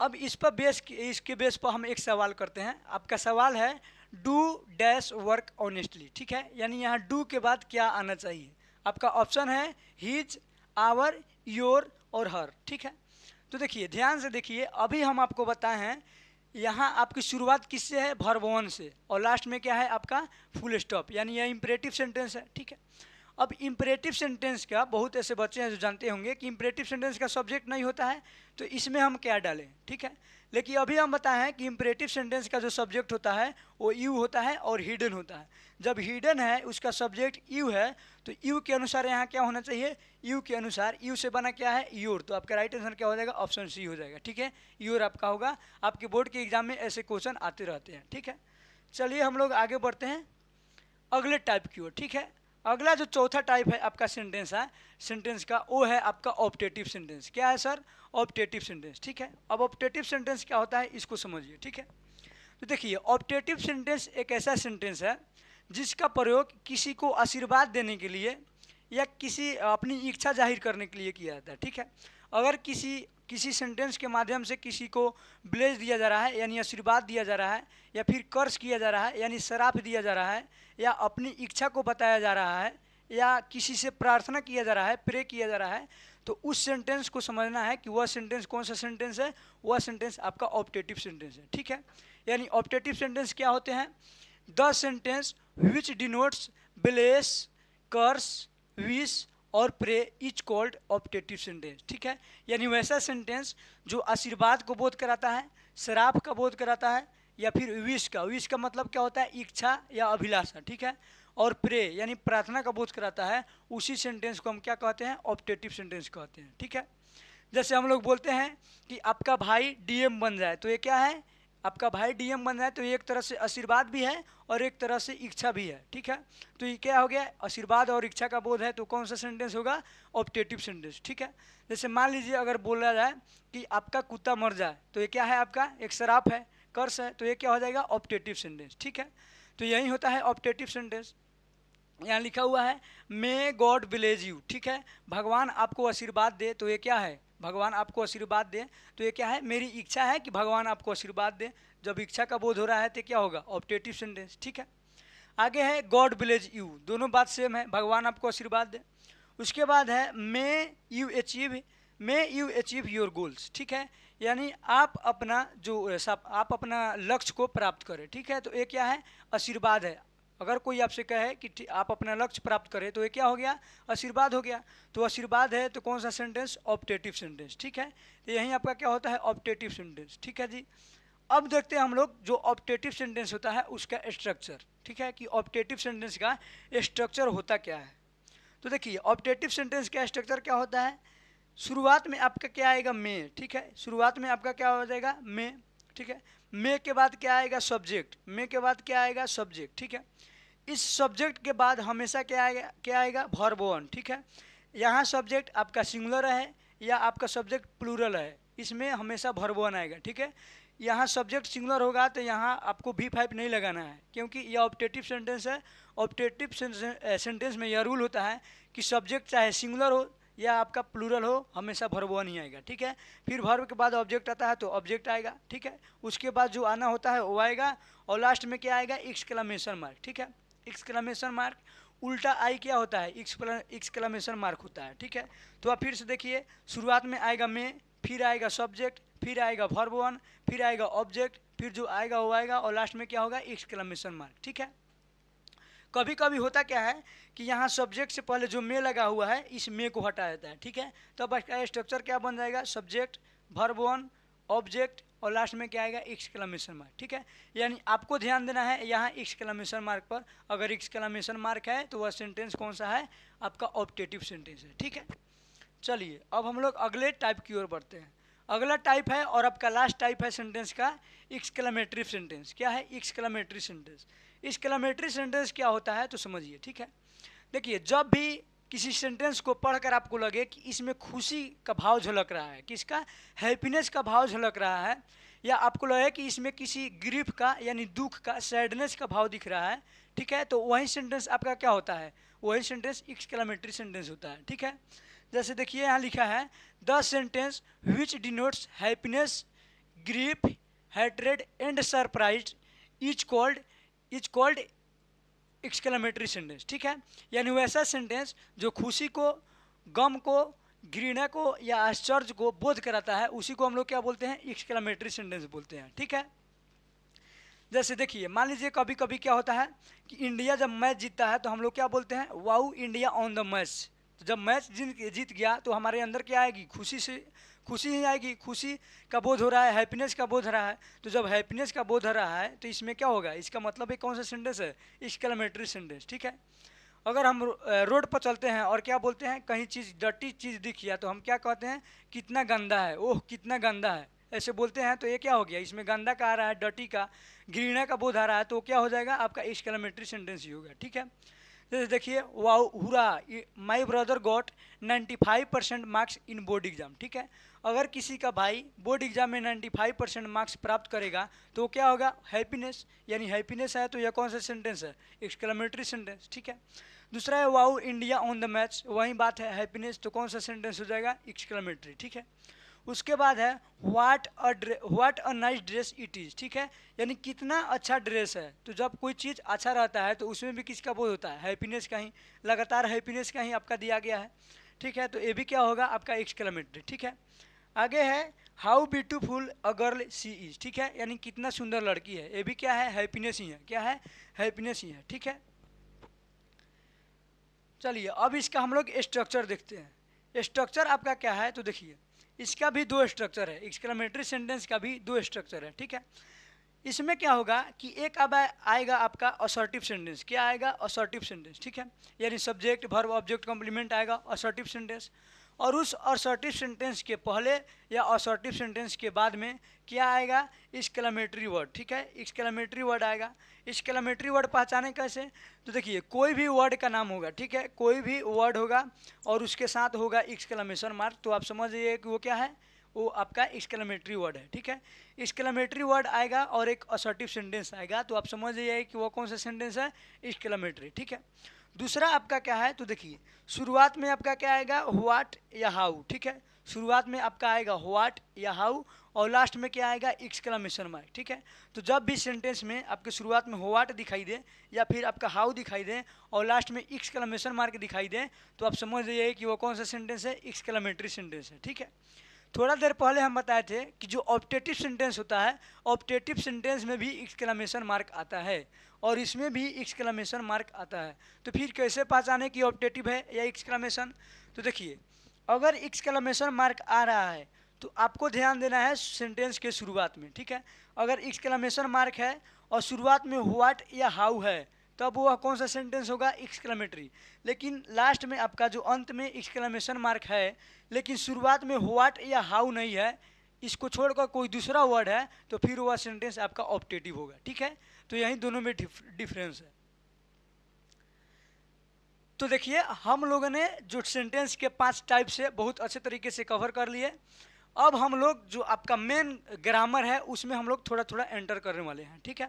अब इसके बेस पर हम एक सवाल करते हैं। आपका सवाल है डू डैश वर्क ऑनेस्टली, ठीक है, यानी यहाँ डू के बाद क्या आना चाहिए। आपका ऑप्शन है हिज, आवर, योर और हर, ठीक है। तो देखिए ध्यान से देखिए, अभी हम आपको बताए हैं यहाँ आपकी शुरुआत किससे है, वर्ब वन से, और लास्ट में क्या है आपका फुल स्टॉप, यानी यह इंपरेटिव सेंटेंस है, ठीक है। अब इंपरेटिव सेंटेंस का बहुत ऐसे बच्चे हैं जो जानते होंगे कि इंपरेटिव सेंटेंस का सब्जेक्ट नहीं होता है, तो इसमें हम क्या डालें, ठीक है। लेकिन अभी हम बताएं हैं कि इंपरेटिव सेंटेंस का जो सब्जेक्ट होता है वो यू होता है और हिडन होता है। जब हिडन है उसका सब्जेक्ट यू है तो यू के अनुसार यहाँ क्या होना चाहिए, यू के अनुसार यू से बना क्या है योर, तो आपका राइट आंसर क्या हो जाएगा, ऑप्शन सी हो जाएगा, ठीक है, योर आपका होगा। आपके बोर्ड के एग्जाम में ऐसे क्वेश्चन आते रहते हैं, ठीक है। चलिए हम लोग आगे बढ़ते हैं अगले टाइप की ओर, ठीक है। अगला जो चौथा टाइप है आपका सेंटेंस है, सेंटेंस का, वो है आपका ऑप्टेटिव सेंटेंस। क्या है सर, ऑप्टेटिव सेंटेंस, ठीक है। अब ऑप्टेटिव सेंटेंस क्या होता है इसको समझिए, ठीक है। तो देखिए ऑप्टेटिव सेंटेंस एक ऐसा सेंटेंस है जिसका प्रयोग किसी को आशीर्वाद देने के लिए या किसी अपनी इच्छा जाहिर करने के लिए किया जाता है, ठीक है। अगर किसी सेंटेंस के माध्यम से किसी को ब्लेस दिया जा रहा है यानी आशीर्वाद दिया जा रहा है, या फिर कर्ज किया जा रहा है यानी श्राप दिया जा रहा है, या अपनी इच्छा को बताया जा रहा है, या किसी से प्रार्थना किया जा रहा है, प्रे किया जा रहा है, तो उस सेंटेंस को समझना है कि वह सेंटेंस कौन सा सेंटेंस है, वह सेंटेंस आपका ऑप्टेटिव सेंटेंस है, ठीक है। यानी ऑप्टेटिव सेंटेंस क्या होते हैं, the sentence which denotes bless, curse, wish or pray is called optative sentence, ठीक है। यानी वैसा सेंटेंस जो आशीर्वाद को बोध कराता है, श्राप का बोध कराता है, या फिर विश का मतलब क्या होता है, इच्छा या अभिलाषा, ठीक है, और प्रे यानी प्रार्थना का बोध कराता है, उसी सेंटेंस को हम क्या कहते हैं, ऑप्टेटिव सेंटेंस कहते हैं, ठीक है। जैसे हम लोग बोलते हैं कि आपका भाई डीएम बन जाए, तो ये क्या है, आपका भाई डीएम बन जाए, तो ये एक तरह से आशीर्वाद भी है और एक तरह से इच्छा भी है, ठीक है। तो ये क्या हो गया, आशीर्वाद और इच्छा का बोध है, तो कौन सा सेंटेंस होगा, ऑप्टेटिव सेंटेंस, ठीक है। जैसे मान लीजिए अगर बोला जाए कि आपका कुत्ता मर जाए, तो ये क्या है, आपका एक श्राप है, कर्स है, तो ये क्या हो जाएगा, ऑप्टेटिव सेंटेंस, ठीक है। तो यही होता है ऑप्टेटिव सेंटेंस। यहाँ लिखा हुआ है मे गॉड ब्लेस यू, ठीक है, भगवान आपको आशीर्वाद दे, तो ये क्या है, भगवान आपको आशीर्वाद दे, तो ये क्या है, मेरी इच्छा है कि भगवान आपको आशीर्वाद दे। जब इच्छा का बोध हो रहा है तो क्या होगा, ऑप्टेटिव सेंटेंस, ठीक है। आगे है गॉड ब्लेस यू, दोनों बात सेम है, भगवान आपको आशीर्वाद दे। उसके बाद है may you achieve your goals, ठीक है, यानी आप अपना लक्ष्य को प्राप्त करें, ठीक है। तो ये क्या है, आशीर्वाद है। अगर कोई आपसे कहे कि आप अपना लक्ष्य प्राप्त करें, तो ये क्या हो गया, आशीर्वाद हो गया। तो आशीर्वाद है तो कौन सा सेंटेंस, ऑप्टेटिव सेंटेंस, ठीक है। तो यही आपका क्या होता है, ऑप्टेटिव सेंटेंस, ठीक है जी। अब देखते हैं हम लोग जो ऑप्टेटिव सेंटेंस होता है उसका स्ट्रक्चर, ठीक है, कि ऑप्टेटिव सेंटेंस का स्ट्रक्चर होता क्या है। तो देखिए ऑप्टेटिव सेंटेंस का स्ट्रक्चर क्या होता है, शुरुआत में आपका क्या आएगा, मे, ठीक है, शुरुआत में आपका क्या हो जाएगा, मे, ठीक है। मे के बाद क्या आएगा, सब्जेक्ट, मे के बाद क्या आएगा, सब्जेक्ट, ठीक है। इस सब्जेक्ट के बाद हमेशा क्या आएगा, वर्ब वन, ठीक है। यहाँ सब्जेक्ट आपका सिंगुलर है या आपका सब्जेक्ट प्लूरल है, इसमें हमेशा वर्ब वन आएगा, ठीक है। यहाँ सब्जेक्ट सिंगुलर होगा तो यहाँ आपको V5 नहीं लगाना है, क्योंकि यह ऑप्टेटिव सेंटेंस है। ऑप्टेटिव सेंटेंस में यह रूल होता है कि सब्जेक्ट चाहे सिंगुलर हो या आपका प्लूरल हो, हमेशा वर्ब वन ही आएगा, ठीक है। फिर वर्ब के बाद ऑब्जेक्ट आता है तो ऑब्जेक्ट आएगा, ठीक है। उसके बाद जो आना होता है वो आएगा, और लास्ट में क्या आएगा, एक्सक्लेमेशन मार्क, ठीक है। एक्सक्लेमेशन मार्क उल्टा आई क्या होता है, एक्सक्लेमेशन मार्क होता है, ठीक है। तो आप फिर से देखिए, शुरुआत में आएगा मे, फिर आएगा सब्जेक्ट, फिर आएगा वर्ब वन, फिर आएगा ऑब्जेक्ट, फिर जो आएगा वो आएगा, और लास्ट में क्या होगा, एक्सक्लेमेशन मार्क, ठीक है। कभी कभी होता क्या है कि यहाँ सब्जेक्ट से पहले जो मे लगा हुआ है, इस मे को हटा देता है, ठीक है। तब इसका स्ट्रक्चर क्या बन जाएगा, सब्जेक्ट, वर्ब वन, ऑब्जेक्ट, और लास्ट में क्या आएगा, एक्सक्लेमेशन मार्क, ठीक है। यानी आपको ध्यान देना है यहाँ एक्सक्लेमेशन मार्क पर, अगर एक्सक्लेमेशन मार्क है तो वह सेंटेंस कौन सा है, आपका ऑप्टेटिव सेंटेंस है, ठीक है। चलिए अब हम लोग अगले टाइप की ओर बढ़ते हैं। अगला टाइप है और आपका लास्ट टाइप है सेंटेंस का, एक्सक्लेमेटरी सेंटेंस। क्या है, एक्सक्लेमेटरी सेंटेंस। एक्सक्लेमेटरी सेंटेंस क्या होता है तो समझिए, ठीक है। देखिए जब भी किसी सेंटेंस को पढ़कर आपको लगे कि इसमें खुशी का भाव झलक रहा है, किसका, हैप्पीनेस का भाव झलक रहा है, या आपको लगे कि इसमें किसी ग्रीफ का यानी दुख का, सैडनेस का भाव दिख रहा है, ठीक है, तो वही सेंटेंस आपका क्या होता है, वही सेंटेंस एक्सक्लेमेटरी सेंटेंस होता है, ठीक है। जैसे देखिए यहाँ लिखा है the sentence which denotes happiness, grief, hatred and surprise is called exclamatory sentence. ठीक है, यानी वैसा सेंटेंस जो खुशी को, गम को, घृणा को या आश्चर्य को बोध कराता है, उसी को हम लोग क्या बोलते हैं, एक्सक्लेमेटरी सेंटेंस बोलते हैं। ठीक है, जैसे देखिए मान लीजिए कभी कभी क्या होता है कि इंडिया जब मैच जीतता है तो हम लोग क्या बोलते हैं, wow India on the match. तो जब मैच जीत गया तो हमारे अंदर क्या आएगी, खुशी ही आएगी, खुशी का बोध हो रहा है, हैप्पीनेस का बोध हो रहा है। तो जब हैप्पीनेस का बोध हो रहा है तो इसमें क्या होगा, इसका मतलब है कौन सा सेंटेंस है, एक्सक्लेमेटरी सेंटेंस। ठीक है, अगर हम रोड पर चलते हैं और क्या बोलते हैं, कहीं चीज़ डर्टी चीज़ दिख गया तो हम क्या कहते हैं, कितना गंदा है, ओह कितना गंदा है, ऐसे बोलते हैं। तो ये क्या हो गया, इसमें गंदा का आ रहा है, डर्टी का, घृणा का बोध आ रहा है, तो क्या हो जाएगा, आपका एक्सक्लेमेटरी सेंटेंस ही होगा। ठीक है, जैसे देखिए wow hurrah my brother got 95% marks in board exam. ठीक है, अगर किसी का भाई बोर्ड एग्जाम में 95% मार्क्स प्राप्त करेगा तो क्या होगा, हैप्पीनेस, यानी हैप्पीनेस है तो यह कौन सा सेंटेंस है, एक्सक्लेमेटरी सेंटेंस। ठीक है, दूसरा है wow India on the match, वही बात है हैप्पीनेस, तो कौन सा सेंटेंस हो जाएगा, एक्सक्लेमेटरी। ठीक है, उसके बाद है what a nice dress it is. ठीक है, यानी कितना अच्छा ड्रेस है। तो जब कोई चीज़ अच्छा रहता है तो उसमें भी किसका बोध होता है, हैप्पीनेस का ही, लगातार हैप्पीनेस का ही आपका दिया गया है। ठीक है, तो ये भी क्या होगा, आपका एक्सक्लेमेटरी। ठीक है, आगे है how beautiful a girl she is. ठीक है, यानी कितना सुंदर लड़की है, ये भी क्या है, हैप्पीनेस ही है, क्या है, हैप्पीनेस ही है। ठीक है, चलिए अब इसका हम लोग स्ट्रक्चर देखते हैं। स्ट्रक्चर आपका क्या है, तो देखिए इसका भी दो स्ट्रक्चर है, एक्सक्लेमेटरी सेंटेंस का भी दो स्ट्रक्चर है। ठीक है, इसमें क्या होगा कि एक अब आएगा आपका असर्टिव सेंटेंस, क्या आएगा, असर्टिव सेंटेंस। ठीक है, यानी सब्जेक्ट वर्ब ऑब्जेक्ट कॉम्प्लीमेंट आएगा, असर्टिव सेंटेंस। और उस असर्टिव सेंटेंस के पहले या असर्टिव सेंटेंस के बाद में क्या आएगा, एक्सक्लेमेटरी वर्ड। ठीक है, एक्सक्लेमेटरी वर्ड आएगा। एक्सक्लेमेटरी वर्ड पहचाने कैसे, तो देखिए कोई भी वर्ड का नाम होगा, ठीक है, कोई भी वर्ड होगा और उसके साथ होगा एक्सक्लेमेशन मार्क, तो आप समझ जाइए कि वो क्या है, वो आपका एक्सक्लेमेटरी वर्ड है। ठीक है, एक्सक्लेमेटरी वर्ड आएगा और एक असर्टिव सेंटेंस आएगा, तो आप समझ जाइए कि वो कौन सा सेंटेंस है, एक्सक्लेमेटरी। ठीक है, दूसरा आपका क्या है, तो देखिए शुरुआत में आपका क्या आएगा, व्हाट या हाउ। ठीक है, शुरुआत में आपका आएगा व्हाट या हाउ और लास्ट में क्या आएगा, एक्सक्लेमेशन मार्क। ठीक है, तो जब भी सेंटेंस में आपके शुरुआत में व्हाट दिखाई दे या फिर आपका हाउ दिखाई दे और लास्ट में एक्सक्लेमेशन मार्क दिखाई दे, तो आप समझ जाइए कि वो कौन सा सेंटेंस है, एक्सक्लेमेटरी सेंटेंस है। ठीक है, थोड़ा देर पहले हम बताए थे कि जो ऑब्जेक्टिव सेंटेंस होता है, ऑब्जेक्टिव सेंटेंस में भी एक्सक्लेमेशन मार्क आता है और इसमें भी एक्सक्लेमेशन मार्क आता है। तो फिर कैसे पहचाने कि ऑब्जेक्टिव है या एक्सक्लेमेशन, तो देखिए अगर एक्सक्लेमेशन मार्क आ रहा है तो आपको ध्यान देना है सेंटेंस के शुरुआत में। ठीक है, अगर एक्सक्लेमेशन मार्क है और शुरुआत में व्हाट या हाउ है तब वह कौन सा सेंटेंस होगा, एक्सक्लेमेटरी। लेकिन लास्ट में आपका जो अंत में एक्सक्लेमेशन मार्क है लेकिन शुरुआत में व्हाट या हाउ नहीं है, इसको छोड़कर कोई दूसरा वर्ड है, तो फिर वह सेंटेंस आपका ऑब्जेक्टिव होगा। ठीक है, तो यही दोनों में डिफरेंस है। तो देखिए हम लोगों ने जो सेंटेंस के 5 टाइप से बहुत अच्छे तरीके से कवर कर लिए। अब हम लोग जो आपका मेन ग्रामर है उसमें हम लोग थोड़ा थोड़ा एंटर करने वाले हैं। ठीक है,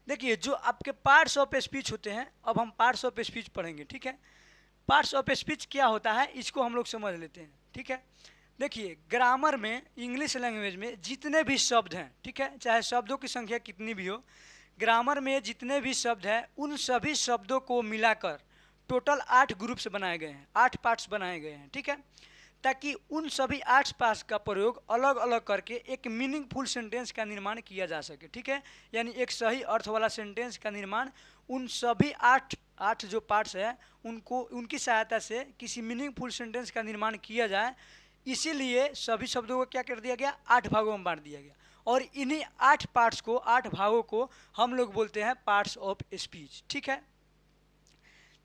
देखिए जो आपके पार्ट्स ऑफ स्पीच होते हैं, अब हम पार्ट्स ऑफ स्पीच पढ़ेंगे। ठीक है, पार्ट्स ऑफ स्पीच क्या होता है इसको हम लोग समझ लेते हैं। ठीक है, देखिए ग्रामर में, इंग्लिश लैंग्वेज में जितने भी शब्द हैं, ठीक है, चाहे शब्दों की संख्या कितनी भी हो, ग्रामर में जितने भी शब्द हैं उन सभी शब्दों को मिलाकर टोटल 8 ग्रुप्स बनाए गए हैं, 8 पार्ट्स बनाए गए हैं। ठीक है, ताकि उन सभी 8 पार्ट्स का प्रयोग अलग अलग करके एक मीनिंगफुल सेंटेंस का निर्माण किया जा सके। ठीक है, यानी एक सही अर्थ वाला सेंटेंस का निर्माण उन सभी आठ जो पार्ट्स हैं उनको, उनकी सहायता से किसी मीनिंगफुल सेंटेंस का निर्माण किया जाए। इसीलिए सभी शब्दों को क्या कर दिया गया, 8 भागों में बांट दिया गया और इन्हीं 8 पार्ट्स को, 8 भागों को हम लोग बोलते हैं पार्ट्स ऑफ स्पीच। ठीक है,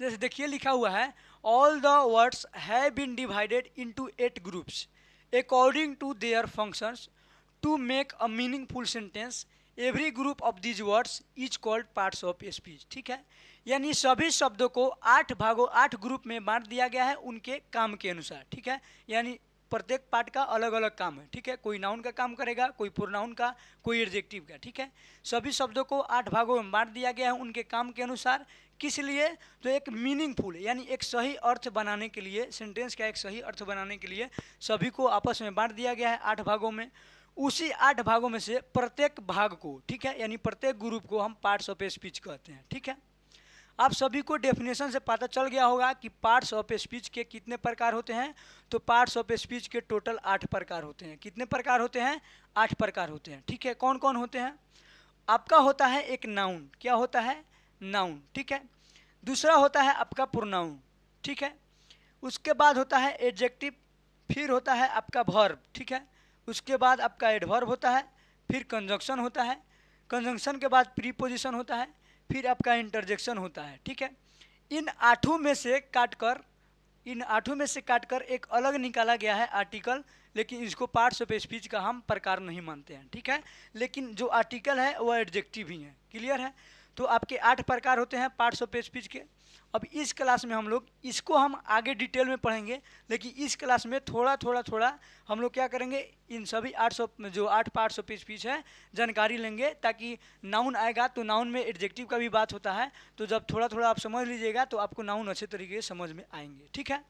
जैसे देखिए लिखा हुआ है all the words have been divided into 8 groups according to their functions to make a meaningful sentence. Every group of these words is called parts of speech. ठीक है, यानी सभी शब्दों को 8 भागों, 8 ग्रुप में बांट दिया गया है उनके काम के अनुसार। ठीक है, यानी प्रत्येक पार्ट का अलग अलग काम है। ठीक है, कोई नाउन का काम करेगा, कोई प्रोनाउन का, कोई एडजेक्टिव का। ठीक है, सभी शब्दों को 8 भागों में बांट दिया गया है उनके काम के अनुसार। किस लिए? तो एक मीनिंगफुल यानी एक सही अर्थ बनाने के लिए, सेंटेंस का एक सही अर्थ बनाने के लिए सभी को आपस में बांट दिया गया है 8 भागों में। उसी 8 भागों में से प्रत्येक भाग को, ठीक है, यानी प्रत्येक ग्रुप को हम पार्ट्स ऑफ स्पीच कहते हैं। ठीक है, आप सभी को डेफिनेशन से पता चल गया होगा कि पार्ट्स ऑफ स्पीच के कितने प्रकार होते हैं। तो पार्ट्स ऑफ स्पीच के टोटल 8 प्रकार होते हैं। कितने प्रकार होते हैं? 8 प्रकार होते हैं। ठीक है, कौन कौन होते हैं? आपका होता है एक नाउन। क्या होता है? नाउन। ठीक है, दूसरा होता है आपका प्रोनाउन। ठीक है, उसके बाद होता है एडजेक्टिव, फिर होता है आपका वर्ब। ठीक है, उसके बाद आपका एडवर्ब होता है, फिर कंजंक्शन होता है, कंजंक्शन के बाद प्रीपोजिशन होता है, फिर आपका इंटरजेक्शन होता है। ठीक है, इन आठों में से काटकर एक अलग निकाला गया है आर्टिकल, लेकिन इसको पार्ट्स ऑफ स्पीच का हम प्रकार नहीं मानते हैं। ठीक है, लेकिन जो आर्टिकल है वह एडजेक्टिव ही है। क्लियर है? तो आपके 8 प्रकार होते हैं पार्ट्स ऑफ स्पीच के। अब इस क्लास में हम लोग इसको हम आगे डिटेल में पढ़ेंगे, लेकिन इस क्लास में थोड़ा हम लोग क्या करेंगे, इन सभी 8 पार्ट्स ऑफ स्पीच है जानकारी लेंगे, ताकि नाउन आएगा तो नाउन में एडजेक्टिव का भी बात होता है। तो जब थोड़ा आप समझ लीजिएगा तो आपको नाउन अच्छे तरीके से समझ में आएंगे। ठीक है,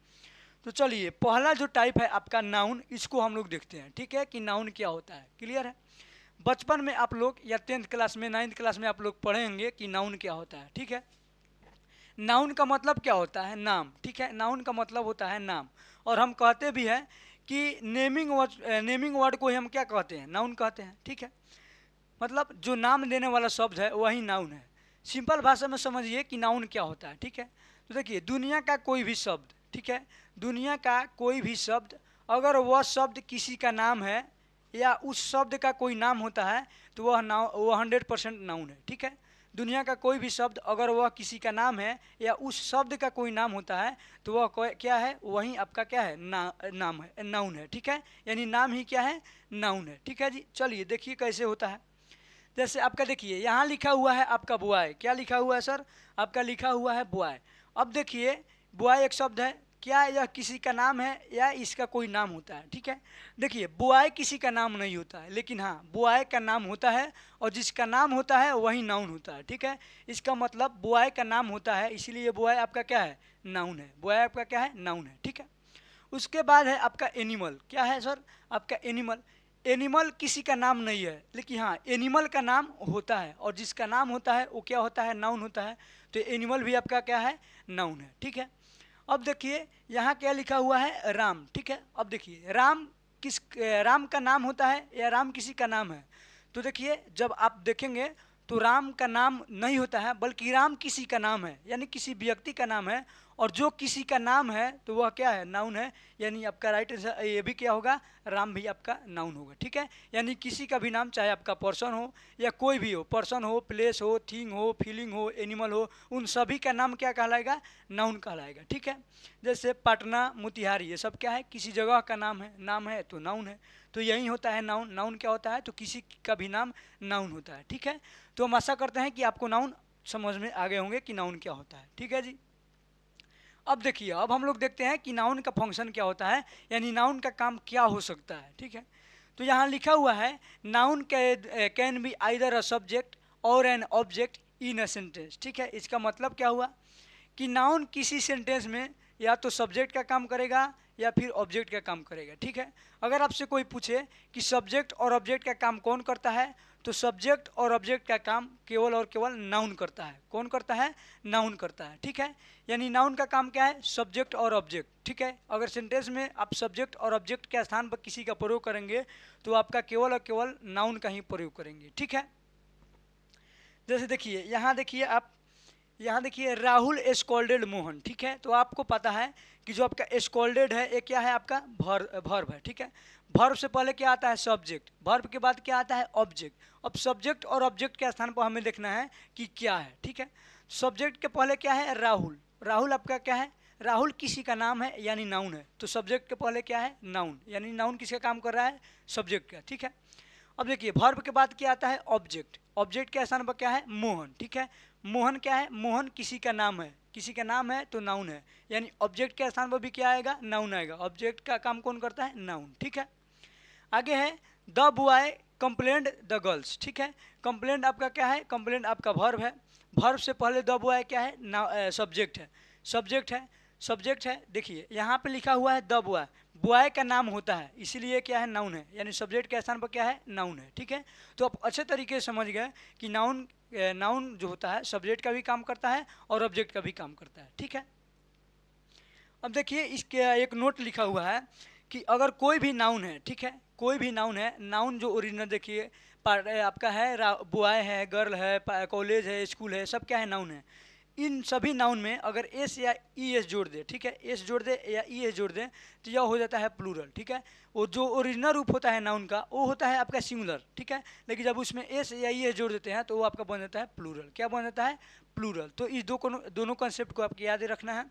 तो चलिए पहला जो टाइप है आपका नाउन, इसको हम लोग देखते हैं। ठीक है, कि नाउन क्या होता है। क्लियर है? बचपन में आप लोग या 10th क्लास में 9th क्लास में आप लोग पढ़ेंगे कि नाउन क्या होता है। ठीक है, नाउन का मतलब क्या होता है? नाम। ठीक है, नाउन का मतलब होता है नाम। और हम कहते भी हैं कि नेमिंग वर्ड को ही हम क्या कहते हैं? नाउन कहते हैं। ठीक है, मतलब जो नाम देने वाला शब्द है वही नाउन है। सिंपल भाषा में समझिए कि नाउन क्या होता है। ठीक है, तो देखिए दुनिया का कोई भी शब्द, ठीक है, दुनिया का कोई भी शब्द अगर वह शब्द किसी का नाम है या उस शब्द का कोई नाम होता है तो वह 100% नाउन है। ठीक है, दुनिया का कोई भी शब्द अगर वह किसी का नाम है या उस शब्द का कोई नाम होता है तो वह क्या है? वही आपका क्या है? नाम है, नाउन है। ठीक है, यानी नाम ही क्या है? नाउन है। ठीक है जी, चलिए देखिए कैसे होता है। जैसे आपका देखिए यहाँ लिखा हुआ है आपका बॉय। क्या लिखा हुआ है सर? आपका लिखा हुआ है बॉय। अब देखिए बॉय एक शब्द है, क्या यह किसी का नाम है या इसका कोई नाम होता है? ठीक है, देखिए बॉय किसी का नाम नहीं होता है, लेकिन हाँ बॉय का नाम होता है, और जिसका नाम होता है वही नाउन होता है। ठीक है, इसका मतलब बॉय का नाम होता है, इसीलिए बॉय आपका क्या है? नाउन है। बॉय आपका क्या है? नाउन है। ठीक है, उसके बाद है आपका एनिमल। क्या है सर? आपका एनिमल। एनिमल किसी का नाम नहीं है, लेकिन हाँ एनिमल का नाम होता है, और जिसका नाम होता है वो क्या होता है? नाउन होता है। तो एनिमल भी आपका क्या है? नाउन है। ठीक है, अब देखिए यहाँ क्या लिखा हुआ है? राम। ठीक है, अब देखिए राम का नाम होता है या राम किसी का नाम है? तो देखिए जब आप देखेंगे तो राम का नाम नहीं होता है, बल्कि राम किसी का नाम है, यानी किसी व्यक्ति का नाम है, और जो किसी का नाम है तो वह क्या है? नाउन है। यानी आपका राइट आंसर ये भी क्या होगा? राम भी आपका नाउन होगा। ठीक है, यानी किसी का भी नाम, चाहे आपका पर्सन हो या कोई भी हो, पर्सन हो, प्लेस हो, थिंग हो, फीलिंग हो, एनिमल हो, उन सभी का नाम क्या कहलाएगा? नाउन कहलाएगा। ठीक है, जैसे पटना, मोतिहारी, ये सब क्या है? किसी जगह का नाम है तो नाउन है। तो यही होता है नाउन। नाउन क्या होता है? तो किसी का भी नाम नाउन होता है। ठीक है, तो हम आशा करते हैं कि आपको नाउन समझ में आ गए होंगे कि नाउन क्या होता है। ठीक है जी, अब देखिए अब हम लोग देखते हैं कि नाउन का फंक्शन क्या होता है, यानी नाउन का काम क्या हो सकता है। ठीक है, तो यहाँ लिखा हुआ है noun can be either a subject or an object in a sentence. ठीक है, इसका मतलब क्या हुआ कि नाउन किसी सेंटेंस में या तो सब्जेक्ट का काम करेगा या फिर ऑब्जेक्ट का काम करेगा। ठीक है, अगर आपसे कोई पूछे कि सब्जेक्ट और ऑब्जेक्ट का काम कौन करता है, तो सब्जेक्ट और ऑब्जेक्ट का काम केवल और केवल नाउन करता है। कौन करता है? नाउन करता है। ठीक है, यानी नाउन का काम क्या है? सब्जेक्ट और ऑब्जेक्ट। ठीक है, अगर सेंटेंस में आप सब्जेक्ट और ऑब्जेक्ट के स्थान पर किसी का प्रयोग करेंगे तो आपका केवल और केवल नाउन का ही प्रयोग करेंगे। ठीक है, जैसे देखिए यहाँ देखिए राहुल स्कोल्डेड मोहन। ठीक है, तो आपको पता है कि जो आपका स्कोल्डेड है ये क्या है? आपका वर्ब है। ठीक है, वर्ब से पहले क्या आता है? सब्जेक्ट। वर्ब के बाद क्या आता है? ऑब्जेक्ट। अब सब्जेक्ट और ऑब्जेक्ट के स्थान पर हमें देखना है कि क्या है। ठीक है, सब्जेक्ट के पहले क्या है? राहुल। राहुल आपका क्या है? राहुल किसी का नाम है यानी नाउन है। तो सब्जेक्ट के पहले क्या है? नाउन, यानी नाउन किसका काम कर रहा है? सब्जेक्ट का। ठीक है, अब देखिए वर्ब के बाद क्या आता है? ऑब्जेक्ट। ऑब्जेक्ट के स्थान पर क्या है? मोहन। ठीक है, मोहन क्या है? मोहन किसी का नाम है। किसी का नाम है तो नाउन है, यानी ऑब्जेक्ट के स्थान पर भी क्या आएगा? नाउन आएगा। ऑब्जेक्ट का काम कौन करता है? नाउन। ठीक है, आगे है the boy complained the girls. ठीक है, कंप्लेंट आपका क्या है? कंप्लेंट आपका वर्ब है। वर्ब से पहले द बॉय क्या है, सब्जेक्ट है, सब्जेक्ट है, सब्जेक्ट है। देखिए यहाँ पे लिखा हुआ है द बॉय, बॉय का नाम होता है, इसीलिए क्या है, नाउन है, यानी सब्जेक्ट के स्थान पर क्या है, नाउन है। ठीक है, तो आप अच्छे तरीके से समझ गए कि नाउन नाउन जो होता है सब्जेक्ट का भी काम करता है और ऑब्जेक्ट का भी काम करता है। ठीक है, अब देखिए इसके एक नोट लिखा हुआ है कि अगर कोई भी नाउन है, ठीक है, कोई भी नाउन है, नाउन जो ओरिजिनल देखिए आपका है, बॉय है, गर्ल है, कॉलेज है, स्कूल है, सब क्या है, नाउन है। इन सभी नाउन में अगर एस या ई एस जोड़ दे, ठीक है, एस जोड़ दे या ई एस जोड़ दे तो यह हो जाता है प्लूरल। ठीक है, वो जो ओरिजिनल रूप होता है नाउन का वो होता है आपका सिंगुलर। ठीक है, लेकिन जब उसमें एस या ई एस जोड़ देते हैं तो वो आपका बन जाता है प्लूरल। क्या बन जाता है, प्लूरल। तो इस दोनों कॉन्सेप्ट को आपको याद रखना है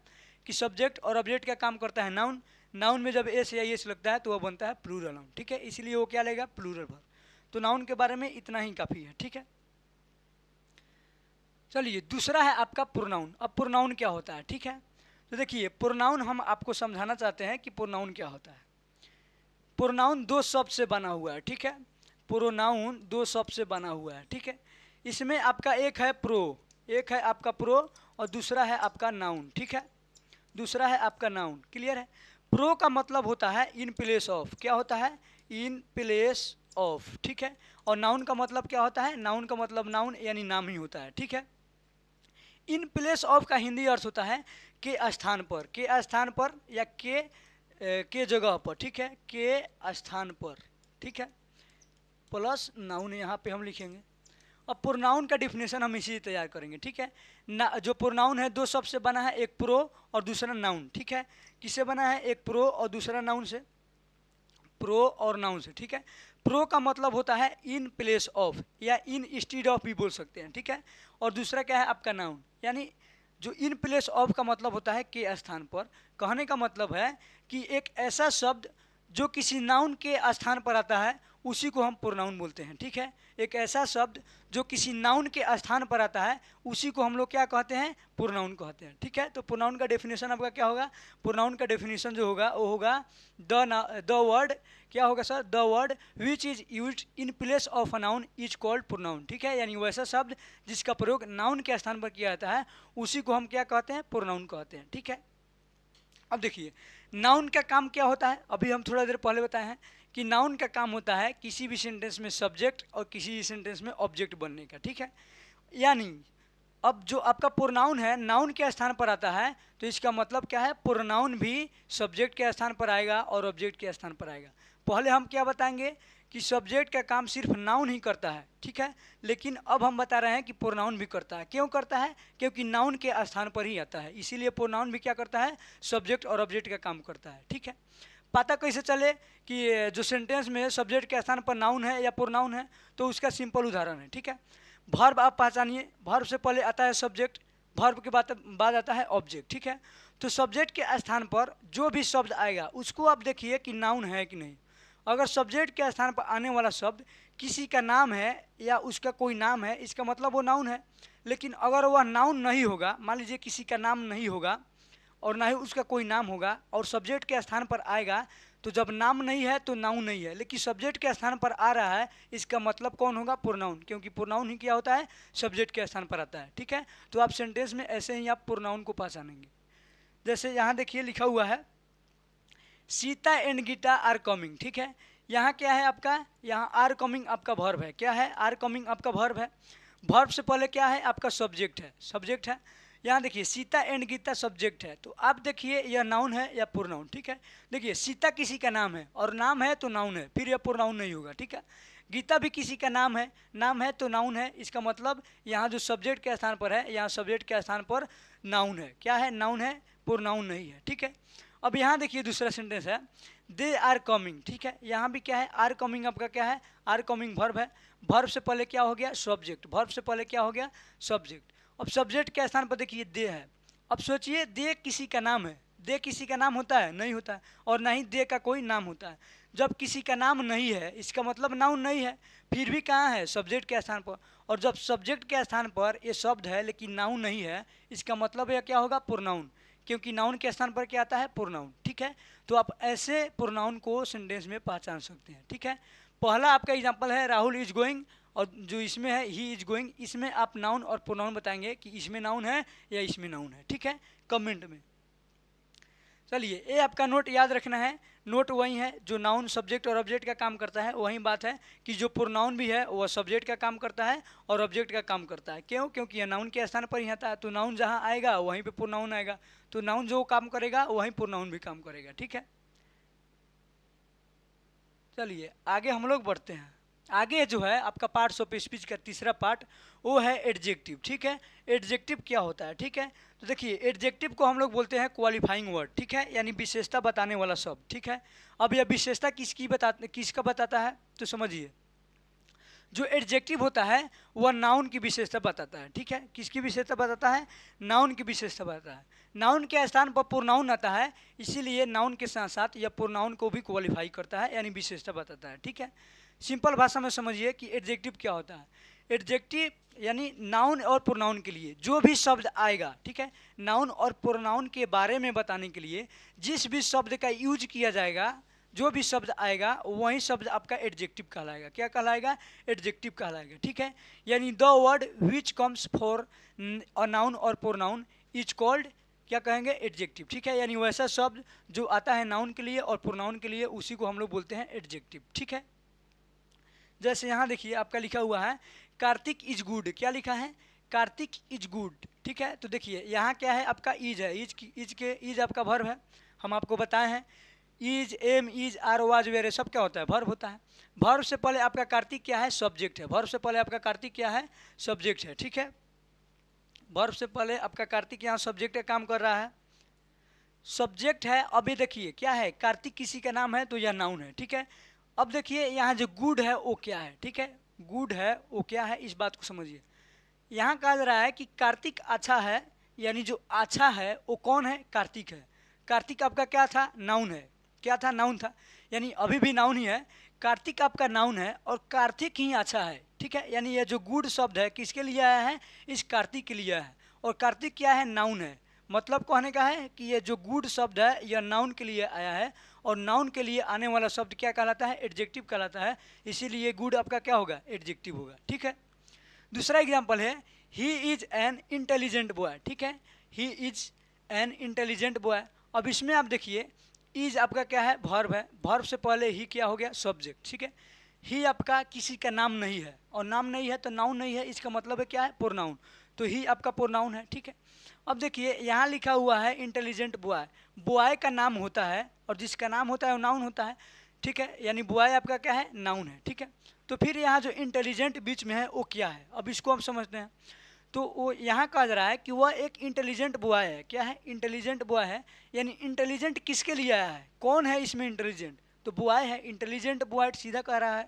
कि सब्जेक्ट और ऑब्जेक्ट का काम करता है नाउन, नाउन में जब एस या एस लगता है तो वह बनता है प्लूरल नाउन। ठीक है, इसलिए वो क्या लेगा, प्लूरल वर्ब। तो नाउन के बारे में इतना ही काफ़ी है। ठीक है, चलिए दूसरा है आपका प्रोनाउन। अब प्रोनाउन क्या होता है, ठीक है, तो देखिए प्रोनाउन हम आपको समझाना चाहते हैं कि प्रोनाउन क्या होता है। प्रोनाउन दो शब्द से बना हुआ है। ठीक है, प्रोनाउन दो शब्द से बना हुआ है। ठीक है, इसमें आपका एक है प्रो, एक है आपका प्रो और दूसरा है आपका नाउन। ठीक है, दूसरा है आपका नाउन। क्लियर है, प्रो का मतलब होता है इन प्लेस ऑफ, क्या होता है, इन प्लेस ऑफ। ठीक है, और नाउन का मतलब क्या होता है, नाउन का मतलब नाउन यानी नाम ही होता है। ठीक है, इन प्लेस ऑफ का हिंदी अर्थ होता है के स्थान पर, के स्थान पर या के जगह पर। ठीक है, के स्थान पर। ठीक है, प्लस नाउन यहाँ पे हम लिखेंगे। अब प्रोनाउन का डिफिनेशन हम इसी तैयार करेंगे। ठीक है, जो प्रोनाउन है दो शब्द से बना है, एक प्रो और दूसरा नाउन। ठीक है, किससे बना है, एक प्रो और दूसरा नाउन से, प्रो और नाउन से। ठीक है, प्रो का मतलब होता है इन प्लेस ऑफ या इन स्टीड ऑफ भी बोल सकते हैं। ठीक है, और दूसरा क्या है आपका नाउन, यानी जो इन प्लेस ऑफ का मतलब होता है के स्थान पर। कहने का मतलब है कि एक ऐसा शब्द जो किसी नाउन के स्थान पर आता है उसी को हम प्रोनाउन बोलते हैं। ठीक है, एक ऐसा शब्द जो किसी नाउन के स्थान पर आता है उसी को हम लोग क्या कहते हैं, प्रोनाउन कहते हैं। ठीक है, तो प्रोनाउन का डेफिनेशन आपका क्या होगा, प्रोनाउन का डेफिनेशन जो होगा वो होगा द वर्ड, क्या होगा sir, the word which is used in place of a noun is called pronoun. ठीक है, यानी वैसा शब्द जिसका प्रयोग नाउन के स्थान पर किया जाता है उसी को हम क्या कहते हैं, प्रोनाउन कहते हैं। ठीक है, अब देखिए नाउन का काम क्या होता है, अभी हम थोड़ा देर पहले बताए हैं कि नाउन का काम होता है किसी भी सेंटेंस में सब्जेक्ट और किसी भी सेंटेंस में ऑब्जेक्ट बनने का। ठीक है, यानी अब जो आपका प्रोनाउन है नाउन के स्थान पर आता है तो इसका मतलब क्या है, प्रोनाउन भी सब्जेक्ट के स्थान पर आएगा और ऑब्जेक्ट के स्थान पर आएगा। पहले हम क्या बताएंगे कि सब्जेक्ट का काम सिर्फ नाउन ही करता है। ठीक है, लेकिन अब हम बता रहे हैं कि प्रोनाउन भी करता है। क्यों करता है, क्योंकि नाउन के स्थान पर ही आता है, इसीलिए प्रोनाउन भी क्या करता है, सब्जेक्ट और ऑब्जेक्ट का काम करता है। ठीक है, पता कैसे चले कि जो सेंटेंस में सब्जेक्ट के स्थान पर नाउन है या प्रोनाउन है, तो उसका सिंपल उदाहरण है। ठीक है, वर्ब आप पहचानिए, वर्ब से पहले आता है सब्जेक्ट, वर्ब के बाद आता है ऑब्जेक्ट। ठीक है, तो सब्जेक्ट के स्थान पर जो भी शब्द आएगा उसको आप देखिए कि नाउन है कि नहीं। अगर सब्जेक्ट के स्थान पर आने वाला शब्द किसी का नाम है या उसका कोई नाम है इसका मतलब वो नाउन है। लेकिन अगर वह नाउन नहीं होगा, मान लीजिए किसी का नाम नहीं होगा और ना ही उसका कोई नाम होगा और सब्जेक्ट के स्थान पर आएगा, तो जब नाम नहीं है तो नाउन नहीं है, लेकिन सब्जेक्ट के स्थान पर आ रहा है इसका मतलब कौन होगा, प्रोनाउन, क्योंकि प्रोनाउन ही क्या होता है, सब्जेक्ट के स्थान पर आता है। ठीक है, तो आप सेंटेंस में ऐसे ही आप प्रोनाउन को पहचानेंगे। जैसे यहाँ देखिए लिखा हुआ है Sita and Gita are coming. ठीक है, यहाँ क्या है आपका, यहाँ आर कमिंग आपका वर्ब है। क्या है, आर कमिंग आपका वर्ब है। वर्ब से पहले क्या है आपका सब्जेक्ट है, सब्जेक्ट है। यहाँ देखिए सीता एंड गीता सब्जेक्ट है, तो आप देखिए यह नाउन है या प्रोनाउन। ठीक है, देखिए सीता किसी का नाम है और नाम है तो नाउन है, फिर यह प्रोनाउन नहीं होगा। ठीक है, गीता भी किसी का नाम है तो नाउन है, इसका मतलब यहाँ जो सब्जेक्ट के स्थान पर है यहाँ सब्जेक्ट के स्थान पर नाउन है। क्या है, नाउन है, प्रोनाउन नहीं है। ठीक है, अब यहाँ देखिए दूसरा सेंटेंस है दे आर कमिंग। ठीक है, यहाँ भी क्या है, आर कमिंग आपका क्या है, आर कमिंग वर्ब है। वर्ब से पहले क्या हो गया, सब्जेक्ट, वर्ब से पहले क्या हो गया, सब्जेक्ट। अब सब्जेक्ट के स्थान पर देखिए दे है। अब सोचिए दे किसी का नाम है, दे किसी का नाम होता है, नहीं होता है, और ना ही दे का कोई नाम होता है। जब किसी का नाम नहीं है इसका मतलब नाउन नहीं है, फिर भी कहाँ है, सब्जेक्ट के स्थान पर। और जब सब्जेक्ट के स्थान पर ये शब्द है लेकिन नाउन नहीं है इसका मतलब यह क्या होगा, प्रोनाउन, क्योंकि नाउन के स्थान पर क्या आता है, प्रोनाउन। ठीक है, तो आप ऐसे प्रोनाउन को सेंटेंस में पहचान सकते हैं। ठीक है, पहला आपका एग्जांपल है राहुल इज गोइंग और जो इसमें है ही इज गोइंग, इसमें आप नाउन और प्रोनाउन बताएंगे कि इसमें नाउन है या इसमें नाउन है, ठीक है, कमेंट में। चलिए ये आपका नोट याद रखना है, नोट वही है जो नाउन सब्जेक्ट और ऑब्जेक्ट का काम करता है। वही बात है कि जो प्रोनाउन भी है वह सब्जेक्ट का काम करता है और ऑब्जेक्ट का काम करता है। क्यों? क्योंकि यह नाउन के स्थान पर ही आता है, तो नाउन जहाँ आएगा वहीं पे प्रोनाउन आएगा, तो नाउन जो काम करेगा वहीं प्रोनाउन भी काम करेगा, ठीक है। चलिए आगे हम लोग बढ़ते हैं। आगे जो है आपका पार्ट्स ऑफ स्पीच का तीसरा पार्ट वो है एडजेक्टिव, ठीक है। एडजेक्टिव क्या होता है, ठीक है। तो देखिए एडजेक्टिव को हम लोग बोलते हैं क्वालिफाइंग वर्ड, ठीक है, यानी विशेषता बताने वाला शब्द, ठीक है। अब यह विशेषता किसका बताता है तो समझिए, जो एडजेक्टिव होता है वह नाउन की विशेषता बताता है, ठीक है। किसकी विशेषता बताता है? नाउन की विशेषता बताता है। नाउन के स्थान पर प्रोनाउन आता है, इसीलिए नाउन के साथ साथ यह प्रोनाउन को भी क्वालिफाई करता है, यानी विशेषता बताता है, ठीक है। सिंपल भाषा में समझिए कि एडजेक्टिव क्या होता है। एडजेक्टिव यानी नाउन और प्रोनाउन के लिए जो भी शब्द आएगा, ठीक है, नाउन और प्रोनाउन के बारे में बताने के लिए जिस भी शब्द का यूज किया जाएगा, जो भी शब्द आएगा वही शब्द आपका एडजेक्टिव कहलाएगा। क्या कहलाएगा? एडजेक्टिव कहलाएगा, ठीक है। यानी the word which comes for a noun or pronoun is called, क्या कहेंगे? एडजेक्टिव, ठीक है। यानी वैसा शब्द जो आता है नाउन के लिए और प्रोनाउन के लिए उसी को हम लोग बोलते हैं एडजेक्टिव, ठीक है। जैसे यहाँ देखिए आपका लिखा हुआ है कार्तिक इज गुड, क्या लिखा है? कार्तिक इज गुड, ठीक है। तो देखिए यहाँ क्या है? आपका इज है, इज आपका वर्ब है, हम आपको बताए हैं। Is, am, is, are, was, were सब क्या होता है? वर्ब होता है। वर्ब से पहले आपका कार्तिक क्या है? सब्जेक्ट है। वर्ब से पहले आपका कार्तिक क्या है? सब्जेक्ट है, ठीक है। वर्ब से पहले आपका कार्तिक यहाँ सब्जेक्ट का काम कर रहा है, सब्जेक्ट है। अभी देखिए क्या है? कार्तिक किसी का नाम है तो यह नाउन है, ठीक है। अब देखिए यहाँ जो गुड है वो क्या है, ठीक है। गुड है वो क्या है, इस बात को समझिए। यहाँ कहा जा रहा है कि कार्तिक अच्छा है, यानी जो अच्छा है वो कौन है? कार्तिक है। कार्तिक आपका क्या था? नाउन है। क्या था? नाउन था, यानी अभी भी नाउन ही है। कार्तिक आपका नाउन है और कार्तिक ही अच्छा है, ठीक है। यानी यह जो गुड शब्द है किसके लिए आया है? इस कार्तिक के लिए आया है। और कार्तिक क्या है? नाउन है। मतलब कहने का है कि यह जो गुड शब्द है यह नाउन के लिए आया है, और नाउन के लिए आने वाला शब्द क्या कहलाता है? एडजेक्टिव कहलाता है। इसीलिए गुड आपका क्या होगा? एडजेक्टिव होगा, ठीक है। दूसरा एग्जाम्पल है he is an intelligent boy, ठीक है। He is an intelligent boy. अब इसमें आप देखिए इज आपका क्या है? वर्ब है। वर्ब से पहले ही क्या हो गया? सब्जेक्ट, ठीक है। ही आपका किसी का नाम नहीं है, और नाम नहीं है तो नाउन नहीं है, इसका मतलब है क्या है? प्रोनाउन। तो ही आपका प्रोनाउन है, ठीक है। अब देखिए यहाँ लिखा हुआ है इंटेलिजेंट बॉय। बॉय का नाम होता है और जिसका नाम होता है वो नाउन होता है, ठीक है। यानी बॉय आपका क्या है? नाउन है, ठीक है। तो फिर यहाँ जो इंटेलिजेंट बीच में है वो क्या है? अब इसको हम समझते हैं। तो वो यहाँ कहा जा रहा है कि वह एक इंटेलिजेंट बॉय है। क्या है? इंटेलिजेंट बॉय है। यानी इंटेलिजेंट किसके लिए आया है? कौन है इसमें इंटेलिजेंट? तो बॉय है। इंटेलिजेंट बॉय सीधा कह रहा है।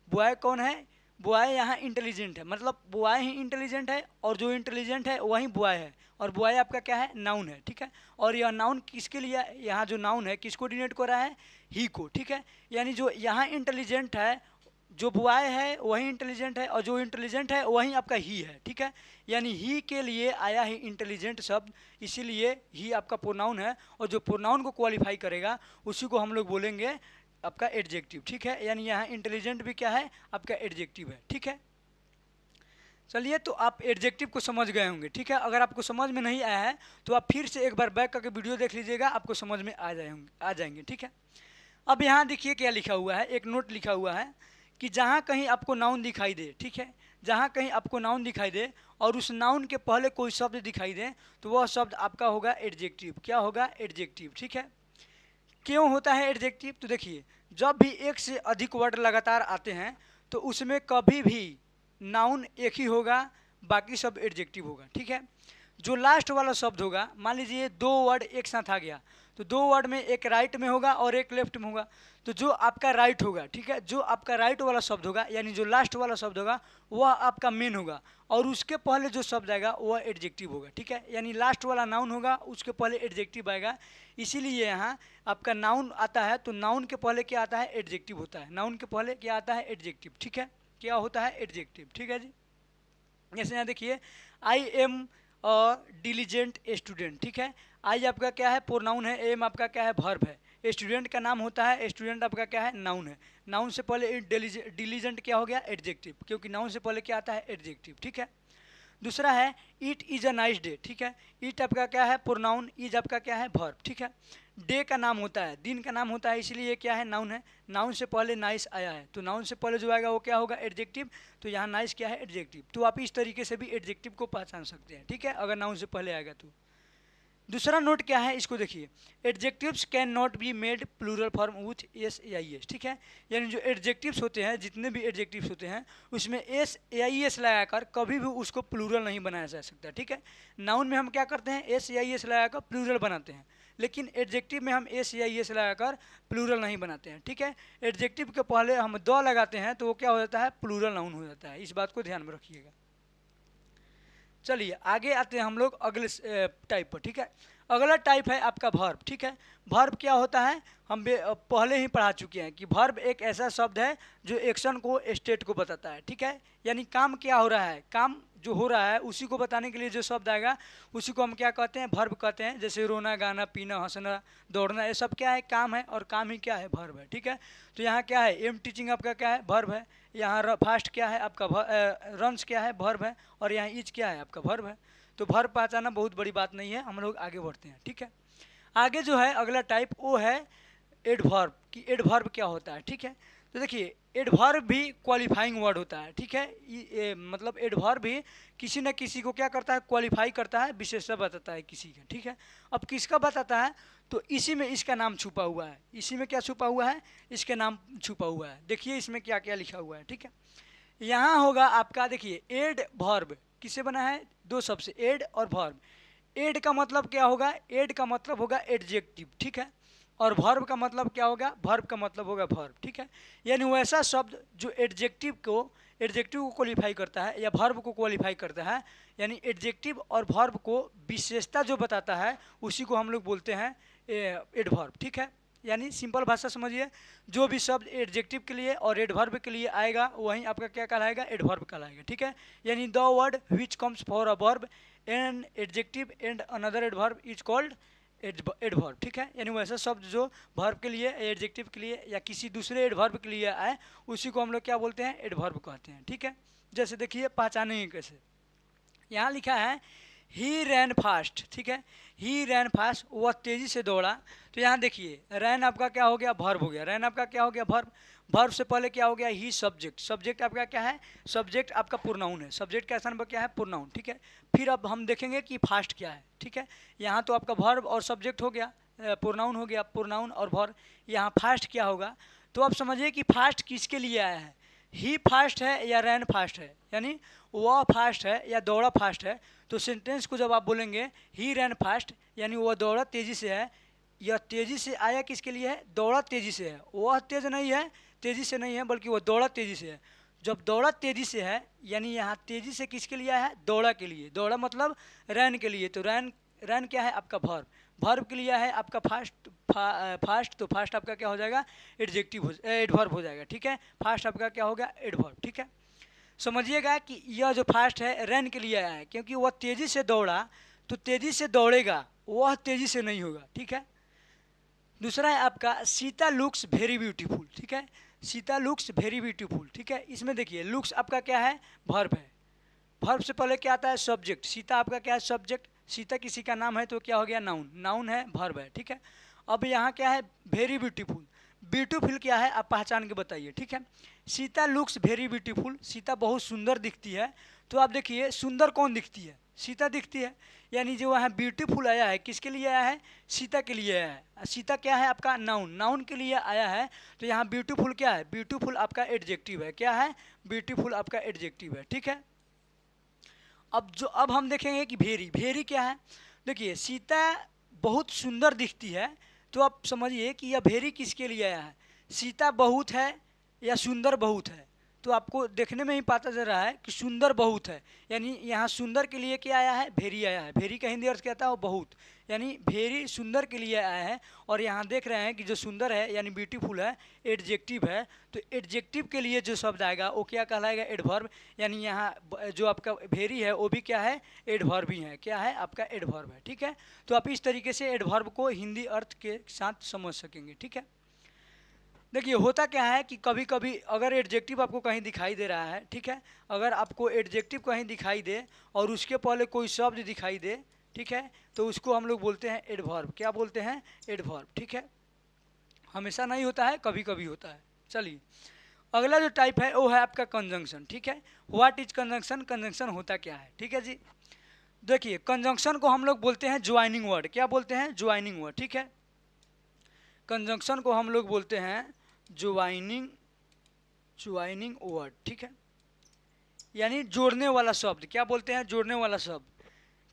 बॉय कौन है? बॉय यहाँ इंटेलिजेंट है, मतलब बॉय ही इंटेलिजेंट है, और जो इंटेलिजेंट है वही बॉय है। और बॉय आपका क्या है? नाउन है, ठीक है। और यह नाउन किसके लिए? यहाँ जो नाउन है किसको डिनोट कर रहा है? ही को, ठीक है। यानी जो यहाँ इंटेलिजेंट है, जो बॉय है वही इंटेलिजेंट है, और जो इंटेलिजेंट है वही आपका ही है, ठीक है। यानी ही के लिए आया है इंटेलिजेंट शब्द, इसीलिए ही आपका प्रोनाउन है, और जो प्रोनाउन को क्वालिफाई करेगा उसी को हम लोग बोलेंगे आपका एडजेक्टिव, ठीक है। यानी यहाँ इंटेलिजेंट भी क्या है? आपका एडजेक्टिव है, ठीक है। चलिए तो आप एडजेक्टिव को समझ गए होंगे, ठीक है। अगर आपको समझ में नहीं आया है तो आप फिर से एक बार बैक करके वीडियो देख लीजिएगा, आपको समझ में आ जाएंगे, ठीक है। अब यहाँ देखिए क्या लिखा हुआ है, एक नोट लिखा हुआ है कि जहाँ कहीं आपको नाउन दिखाई दे, ठीक है, जहाँ कहीं आपको नाउन दिखाई दे और उस नाउन के पहले कोई शब्द दिखाई दे तो वह शब्द आपका होगा एडजेक्टिव। क्या होगा? एडजेक्टिव, ठीक है। क्यों होता है एडजेक्टिव? तो देखिए जब भी एक से अधिक वर्ड लगातार आते हैं तो उसमें कभी भी नाउन एक ही होगा, बाकी सब एडजेक्टिव होगा, ठीक है। जो लास्ट वाला शब्द होगा, मान लीजिए दो वर्ड एक साथ आ गया तो दो वर्ड में एक राइट में होगा और एक लेफ्ट में होगा, तो जो आपका राइट होगा, ठीक है, जो आपका राइट वाला शब्द होगा यानी जो लास्ट वाला शब्द होगा वह आपका मेन होगा, और उसके पहले जो शब्द आएगा वह एडजेक्टिव होगा, ठीक है। यानी लास्ट वाला नाउन होगा, उसके पहले एडजेक्टिव आएगा। इसीलिए यहाँ आपका नाउन आता है तो नाउन के पहले क्या आता है? एडजेक्टिव होता है। नाउन के पहले क्या आता है? एडजेक्टिव, ठीक है। क्या होता है? एडजेक्टिव, ठीक है जी। जैसे यहाँ देखिए I am a diligent student, ठीक है। आई आपका क्या है? प्रोनाउन है, एम आपका क्या है? वर्ब है। स्टूडेंट का नाम होता है, स्टूडेंट आपका क्या है, नाउन है। नाउन से पहले डिलीजेंट क्या हो गया, एडजेक्टिव, क्योंकि नाउन से पहले क्या आता है, एडजेक्टिव, ठीक है। दूसरा है it is a nice day, ठीक है। इट आपका क्या है, प्रोनाउन, इज आपका क्या है, वर्ब, ठीक है। डे का नाम होता है, दिन का नाम होता है, इसलिए ये क्या है, नाउन है। नाउन से पहले नाइस आया है, तो नाउन से पहले जो आएगा वो क्या होगा, एडजेक्टिव। तो यहाँ नाइस क्या है, एडजेक्टिव। तो आप इस तरीके से भी एडजेक्टिव को पहचान सकते हैं, ठीक है, अगर नाउन से पहले आएगा तो। दूसरा नोट क्या है, इसको देखिए, adjectives can not be made plural form with S A I S, ठीक है। यानी जो एडजेक्टिव्स होते हैं, जितने भी एडजेक्टिव्स होते हैं, उसमें एस ए आई एस लगाकर कभी भी उसको प्लूरल नहीं बनाया जा सकता, ठीक है। नाउन में हम क्या करते हैं, एस ए आई एस लगाकर प्लूरल बनाते हैं, लेकिन एडजेक्टिव में हम एस ए आई एस लगाकर प्लूरल नहीं बनाते हैं, ठीक है। एडजेक्टिव के पहले हम द लगाते हैं तो वो क्या हो जाता है, प्लूरल नाउन हो जाता है। इस बात को ध्यान में रखिएगा। चलिए आगे आते हैं हम लोग अगले टाइप पर, ठीक है। अगला टाइप है आपका वर्ब, ठीक है। वर्ब क्या होता है, हम पहले ही पढ़ा चुके हैं कि वर्ब एक ऐसा शब्द है जो एक्शन को, स्टेट को बताता है, ठीक है। यानी काम क्या हो रहा है, काम जो हो रहा है उसी को बताने के लिए जो शब्द आएगा उसी को हम क्या कहते हैं, वर्ब कहते हैं। जैसे रोना, गाना, पीना, हंसना, दौड़ना, ये सब क्या है, काम है, और काम ही क्या है, वर्ब है, ठीक है। तो यहाँ क्या है, एम टीचिंग आपका क्या है, वर्ब है। यहाँ फास्ट क्या है आपका, रन्स क्या है, वर्ब है। और यहाँ इज क्या है आपका, वर्ब है। तो वर्ब पहचाना बहुत बड़ी बात नहीं है, हम लोग आगे बढ़ते हैं, ठीक है। आगे जो है अगला टाइप वो है एडवर्ब, कि एडवर्ब क्या होता है, ठीक है। तो देखिए एडवर्ब भी क्वालिफाइंग वर्ड होता है, ठीक है। मतलब एडवर्ब भी किसी न किसी को क्या करता है, क्वालिफाई करता है, विशेषता बताता है किसी का, ठीक है। अब किसका बताता है, तो इसी में इसका नाम छुपा हुआ है। इसी में क्या छुपा हुआ है, इसके नाम छुपा हुआ है। देखिए इसमें क्या क्या लिखा हुआ है, ठीक है। यहाँ होगा आपका, देखिए एड वर्ब किससे बना है, दो शब्द से, एड और वर्ब। एड का मतलब क्या होगा, एड का मतलब होगा एडजेक्टिव, ठीक है। और वर्ब का मतलब क्या होगा, वर्ब का मतलब होगा वर्ब, ठीक है। यानी वैसा शब्द जो एडजेक्टिव को क्वालिफाई करता है या वर्ब को क्वालिफाई करता है, यानी एडजेक्टिव और वर्ब को विशेषता जो बताता है उसी को हम लोग बोलते हैं एडवर्ब, ठीक है। यानी सिंपल भाषा समझिए, जो भी शब्द एडजेक्टिव के लिए और एडवर्ब के लिए आएगा वहीं आपका क्या कहलाएगा, एडवर्ब कहलाएगा, ठीक है। यानी the word which comes for a verb and adjective and another adverb is called adverb, ठीक है। यानी वैसा शब्द जो वर्ब के लिए, एडजेक्टिव के लिए या किसी दूसरे एडवर्ब के लिए आए उसी को हम लोग क्या बोलते हैं, एडवर्ब कहते हैं, ठीक है। जैसे देखिए पहचानेंगे कैसे, यहाँ लिखा है ही रैन फास्ट, ठीक है। ही रैन फास्ट, वह तेजी से दौड़ा। तो यहाँ देखिए रैन आपका क्या हो गया, वर्ब हो गया। रैन आपका क्या हो गया, वर्ब। वर्ब से पहले क्या हो गया, ही सब्जेक्ट। सब्जेक्ट आपका क्या है, सब्जेक्ट आपका प्रोनाउन है। सब्जेक्ट का स्थान पर क्या है, प्रोनाउन, ठीक है। फिर अब हम देखेंगे कि फास्ट क्या है, ठीक है। यहाँ तो आपका वर्ब और सब्जेक्ट हो गया, प्रोनाउन हो गया, प्रोनाउन और वर्ब। यहाँ फास्ट क्या होगा, तो आप समझिए कि फास्ट किसके लिए आया है, ही फास्ट है या रैन फास्ट है, यानी वह फास्ट है या दौड़ा फास्ट है। तो सेंटेंस को जब आप बोलेंगे ही रैन फास्ट, यानी वह दौड़ा तेजी से है। यह तेजी से आया किसके लिए है, दौड़ा तेजी से है। वह तेज नहीं है, तेजी से नहीं है, बल्कि वह दौड़ा तेजी से है। जब दौड़ा तेजी से है, यानी यहाँ तेजी से किसके लिए आया है, दौड़ा के लिए। दौड़ा मतलब रैन के लिए। तो रैन, रैन क्या है आपका वर्ब। वर्ब के लिए है आपका फास्ट, फास्ट। तो फास्ट आपका क्या हो जाएगा, एडजेक्टिव एडवर्ब हो जाएगा, ठीक है। फास्ट आपका क्या होगा, एडवर्ब, ठीक है। समझिएगा कि यह जो फास्ट है रन के लिए आया है, क्योंकि वह तेजी से दौड़ा, तो तेजी से दौड़ेगा, वह तेजी से नहीं होगा, ठीक है। दूसरा है आपका सीता लुक्स वेरी ब्यूटीफुल, ठीक है। सीता लुक्स वेरी ब्यूटीफुल, ठीक है। इसमें देखिए लुक्स आपका क्या है, वर्ब है। वर्ब से पहले क्या आता है, सब्जेक्ट। सीता आपका क्या है, सब्जेक्ट। सीता किसी का नाम है तो क्या हो गया, नाउन। नाउन है, वर्ब है, ठीक है। अब यहाँ क्या है, वेरी ब्यूटीफुल। ब्यूटीफुल क्या है आप पहचान के बताइए, ठीक है। Sita looks very beautiful, Sita बहुत सुंदर दिखती है। तो आप देखिए सुंदर कौन दिखती है, सीता दिखती है। यानी जो वहाँ ब्यूटीफुल आया है किसके लिए आया है, सीता के लिए आया है। सीता क्या है आपका, नाउन। नाउन के लिए आया है। तो यहाँ ब्यूटीफुल क्या है, ब्यूटीफुल आपका एडजेक्टिव है। क्या है, ब्यूटीफुल आपका एडजेक्टिव है, ठीक है। अब हम देखेंगे कि भेरी, भेरी क्या है। देखिए सीता बहुत सुंदर दिखती है, तो आप समझिए कि यह भेरी किसके लिए आया है, सीता बहुत है या सुंदर बहुत है। तो आपको देखने में ही पता चल रहा है कि सुंदर बहुत है, यानी यहाँ सुंदर के लिए क्या आया है, भेरी आया है। भेरी का हिंदी अर्थ क्या था, वो बहुत, यानी भेरी सुंदर के लिए आया है। और यहाँ देख रहे हैं कि जो सुंदर है यानी ब्यूटीफुल है, एडजेक्टिव है, तो एडजेक्टिव के लिए जो शब्द आएगा वो क्या कहलाएगा, एडवर्ब। यानी यहाँ जो आपका भेरी है वो भी क्या है, एडवर्ब ही है। क्या है आपका, एडवर्ब है। ठीक है, तो आप इस तरीके से एडवर्ब को हिंदी अर्थ के साथ समझ सकेंगे। ठीक है, देखिए होता क्या है कि कभी कभी अगर एडजेक्टिव आपको कहीं दिखाई दे रहा है, ठीक है, अगर आपको एडजेक्टिव कहीं दिखाई दे और उसके पहले कोई शब्द दिखाई दे, ठीक है, तो उसको हम लोग बोलते हैं एडवर्ब। क्या बोलते हैं, एडवर्ब। ठीक है, हमेशा नहीं होता है, कभी कभी होता है। चलिए अगला जो टाइप है वो है आपका कंजंक्शन। ठीक है, व्हाट इज कंजंक्शन, कंजंक्शन होता क्या है। ठीक है जी, देखिए कंजंक्शन को हम लोग बोलते हैं ज्वाइनिंग वर्ड। क्या बोलते हैं, ज्वाइनिंग वर्ड। ठीक है, कंजंक्शन को हम लोग बोलते हैं ज्वाइनिंग वर्ड। ठीक है, यानी जोड़ने वाला शब्द। क्या बोलते हैं, जोड़ने वाला शब्द।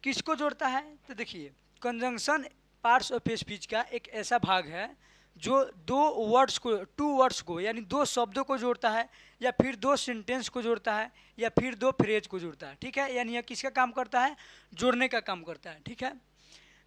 किसको जोड़ता है, तो देखिए कंजंक्शन पार्ट्स ऑफ स्पीच का एक ऐसा भाग है जो दो वर्ड्स को, टू वर्ड्स को, यानी दो शब्दों को जोड़ता है, या फिर दो सेंटेंस को जोड़ता है, या फिर दो फ्रेज को जोड़ता है। ठीक है, यानी यह किसका काम करता है, जोड़ने का काम करता है। ठीक है,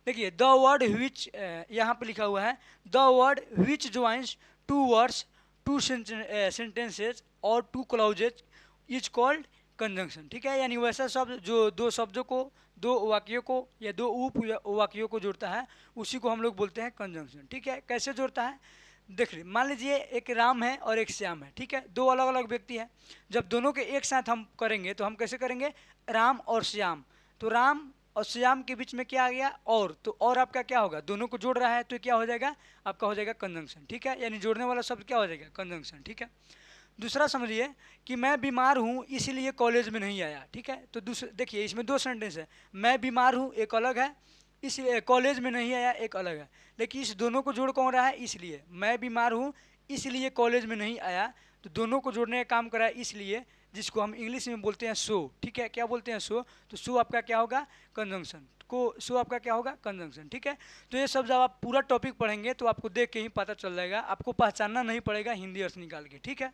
देखिए द वर्ड विच, यहाँ पे लिखा हुआ है the word which joins two words, two sentences or two clauses is called conjunction. ठीक है, यानी वैसा शब्द जो दो शब्दों को, दो वाक्यों को या दो उप वाक्यों को जोड़ता है, उसी को हम लोग बोलते हैं कंजंक्शन। ठीक है, कैसे जोड़ता है, देख लीजिए, मान लीजिए एक राम है और एक श्याम है। ठीक है, दो अलग अलग व्यक्ति हैं, जब दोनों के एक साथ हम करेंगे तो हम कैसे करेंगे, राम और श्याम। तो राम और श्याम के बीच में क्या आ गया, और, तो और आपका क्या होगा, दोनों को जोड़ रहा है तो क्या हो जाएगा, आपका हो जाएगा कंजंक्शन। ठीक है, यानी जोड़ने वाला शब्द क्या हो जाएगा, कंजंक्शन। ठीक है, दूसरा समझिए कि मैं बीमार हूँ इसलिए कॉलेज में नहीं आया। ठीक है, तो दूसरे देखिए इसमें दो सेंटेंस है, मैं बीमार हूँ एक अलग है, इसलिए कॉलेज में नहीं आया एक अलग है। लेकिन इस दोनों को जोड़ कौन रहा है, इसलिए मैं बीमार हूँ इसलिए कॉलेज में नहीं आया, तो दोनों को जोड़ने का काम करा है इसलिए, जिसको हम इंग्लिश में बोलते हैं सो। ठीक है, क्या बोलते हैं, सो। तो सो आपका क्या होगा, कंजंक्शन को, सो आपका क्या होगा, कंजंक्शन। ठीक है, तो ये सब जब आप पूरा टॉपिक पढ़ेंगे तो आपको देख के ही पता चल जाएगा, आपको पहचानना नहीं पड़ेगा हिंदी अर्थ निकाल के। ठीक है,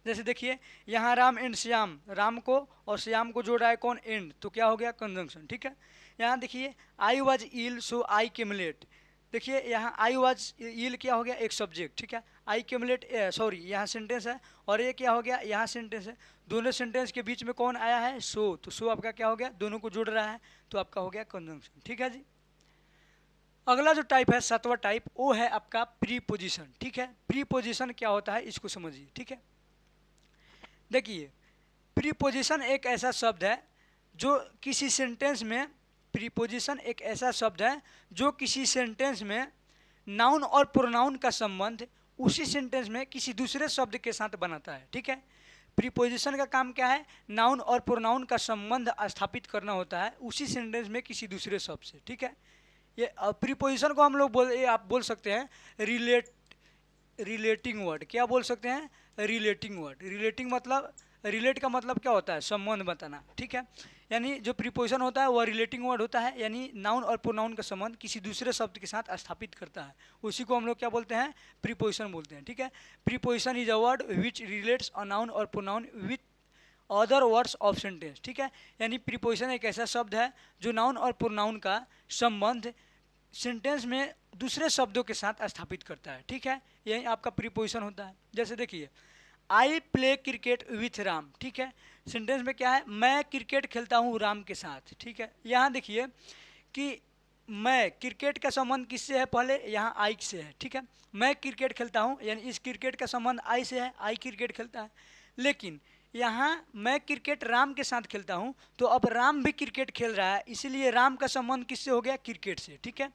जैसे देखिए यहाँ राम एंड श्याम, राम को और श्याम को जोड़ रहा है कौन, एंड, तो क्या हो गया, कंजंक्शन। ठीक है, यहाँ देखिए I was ill so I came late. देखिए यहाँ आई वॉज इल क्या हो गया, एक सब्जेक्ट। ठीक है, आई केम लेट, सॉरी यहाँ सेंटेंस है, और ये क्या हो गया, यहाँ सेंटेंस है। दोनों सेंटेंस के बीच में कौन आया है, सो, तो सो आपका क्या हो गया, दोनों को जोड़ रहा है, तो आपका हो गया कंजंक्शन। ठीक है जी, अगला जो टाइप है, सातवां टाइप, वो है आपका प्रीपोजिशन। ठीक है, प्रीपोजिशन क्या होता है इसको समझिए। ठीक है, देखिए प्रीपोजिशन एक ऐसा शब्द है जो किसी सेंटेंस में, प्रीपोजिशन एक ऐसा शब्द है जो किसी सेंटेंस में नाउन और प्रोनाउन का संबंध उसी सेंटेंस में किसी दूसरे शब्द के साथ बनाता है। ठीक है, प्रीपोजिशन का काम क्या है, नाउन और प्रोनाउन का संबंध स्थापित करना होता है उसी सेंटेंस में किसी दूसरे शब्द से। ठीक है, ये प्रीपोजिशन को हम लोग आप बोल सकते हैं रिलेटिंग वर्ड। क्या बोल सकते हैं, रिलेटिंग वर्ड। रिलेटिंग मतलब, रिलेट का मतलब क्या होता है, संबंध बताना। ठीक है, यानी जो प्रीपोजिशन होता है वह रिलेटिंग वर्ड होता है, यानी नाउन और प्रोनाउन का संबंध किसी दूसरे शब्द के साथ स्थापित करता है, उसी को हम लोग क्या बोलते हैं, प्रीपोजिशन बोलते हैं। ठीक है, preposition is a word which relates a noun or pronoun with other words of sentence. ठीक है, यानी प्रीपोजिशन एक ऐसा शब्द है जो नाउन और प्रोनाउन का संबंध सेंटेंस में दूसरे शब्दों के साथ स्थापित करता है। ठीक है, यही आपका प्रीपोजिशन होता है। जैसे देखिए I play cricket with Ram. ठीक है, सेंटेंस में क्या है, मैं क्रिकेट खेलता हूँ राम के साथ। ठीक है, यहाँ देखिए कि मैं, क्रिकेट का संबंध किससे है, पहले यहाँ आई से है। ठीक है, मैं क्रिकेट खेलता हूँ, यानी इस क्रिकेट का संबंध आई से है, आई क्रिकेट खेलता है। लेकिन यहाँ मैं क्रिकेट राम के साथ खेलता हूँ, तो अब राम भी क्रिकेट खेल रहा है, इसीलिए राम का संबंध किससे हो गया, क्रिकेट से। ठीक है,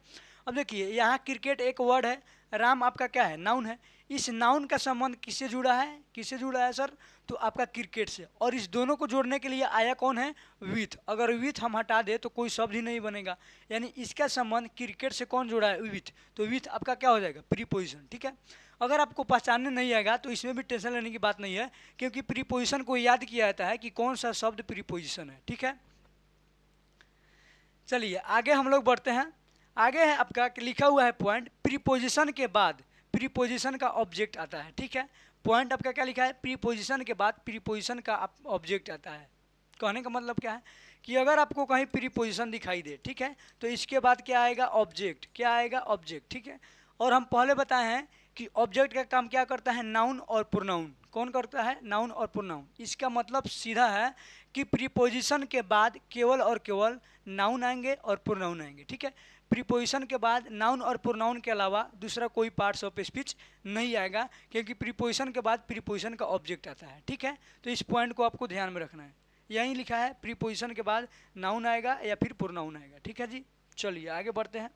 अब देखिए यहाँ क्रिकेट एक वर्ड है, राम आपका क्या है, नाउन है, इस नाउन का संबंध किससे जुड़ा है, किससे जुड़ा है सर, तो आपका क्रिकेट से। और इस दोनों को जोड़ने के लिए आया कौन है, विथ। अगर विथ हम हटा दे तो कोई शब्द ही नहीं बनेगा, यानी इसका संबंध क्रिकेट से कौन जुड़ा है, विथ, तो विथ आपका क्या हो जाएगा, प्रीपोजिशन। ठीक है, अगर आपको पहचानने नहीं आएगा तो इसमें भी टेंशन लेने की बात नहीं है, क्योंकि प्रीपोजिशन को याद किया जाता है कि कौन सा शब्द प्रीपोजिशन है। ठीक है, चलिए आगे हम लोग बढ़ते हैं। आगे है आपका लिखा हुआ है पॉइंट, प्रीपोजिशन के बाद प्रीपोजिशन का ऑब्जेक्ट आता है। ठीक है, पॉइंट आपका क्या लिखा है, प्रीपोजिशन के बाद प्रीपोजिशन का ऑब्जेक्ट आता है। कहने का मतलब क्या है कि अगर आपको कहीं प्रीपोजिशन दिखाई दे, ठीक है, तो इसके बाद क्या आएगा, ऑब्जेक्ट। क्या आएगा, ऑब्जेक्ट, ठीक है। और हम पहले बताए हैं कि ऑब्जेक्ट का काम क्या करता है, नाउन और प्रोनाउन। कौन करता है, नाउन और प्रोनाउन। इसका मतलब सीधा है कि प्रीपोजिशन के बाद केवल और केवल नाउन आएंगे और प्रोनाउन आएंगे, ठीक है। प्रीपोजिशन के बाद नाउन और प्रोनाउन के अलावा दूसरा कोई पार्ट्स ऑफ स्पीच नहीं आएगा, क्योंकि प्रीपोजिशन के बाद प्रीपोजिशन का ऑब्जेक्ट आता है, ठीक है। तो इस पॉइंट को आपको ध्यान में रखना है। यहीं लिखा है प्रीपोजिशन के बाद नाउन आएगा या फिर प्रोनाउन आएगा, ठीक है जी। चलिए आगे बढ़ते हैं।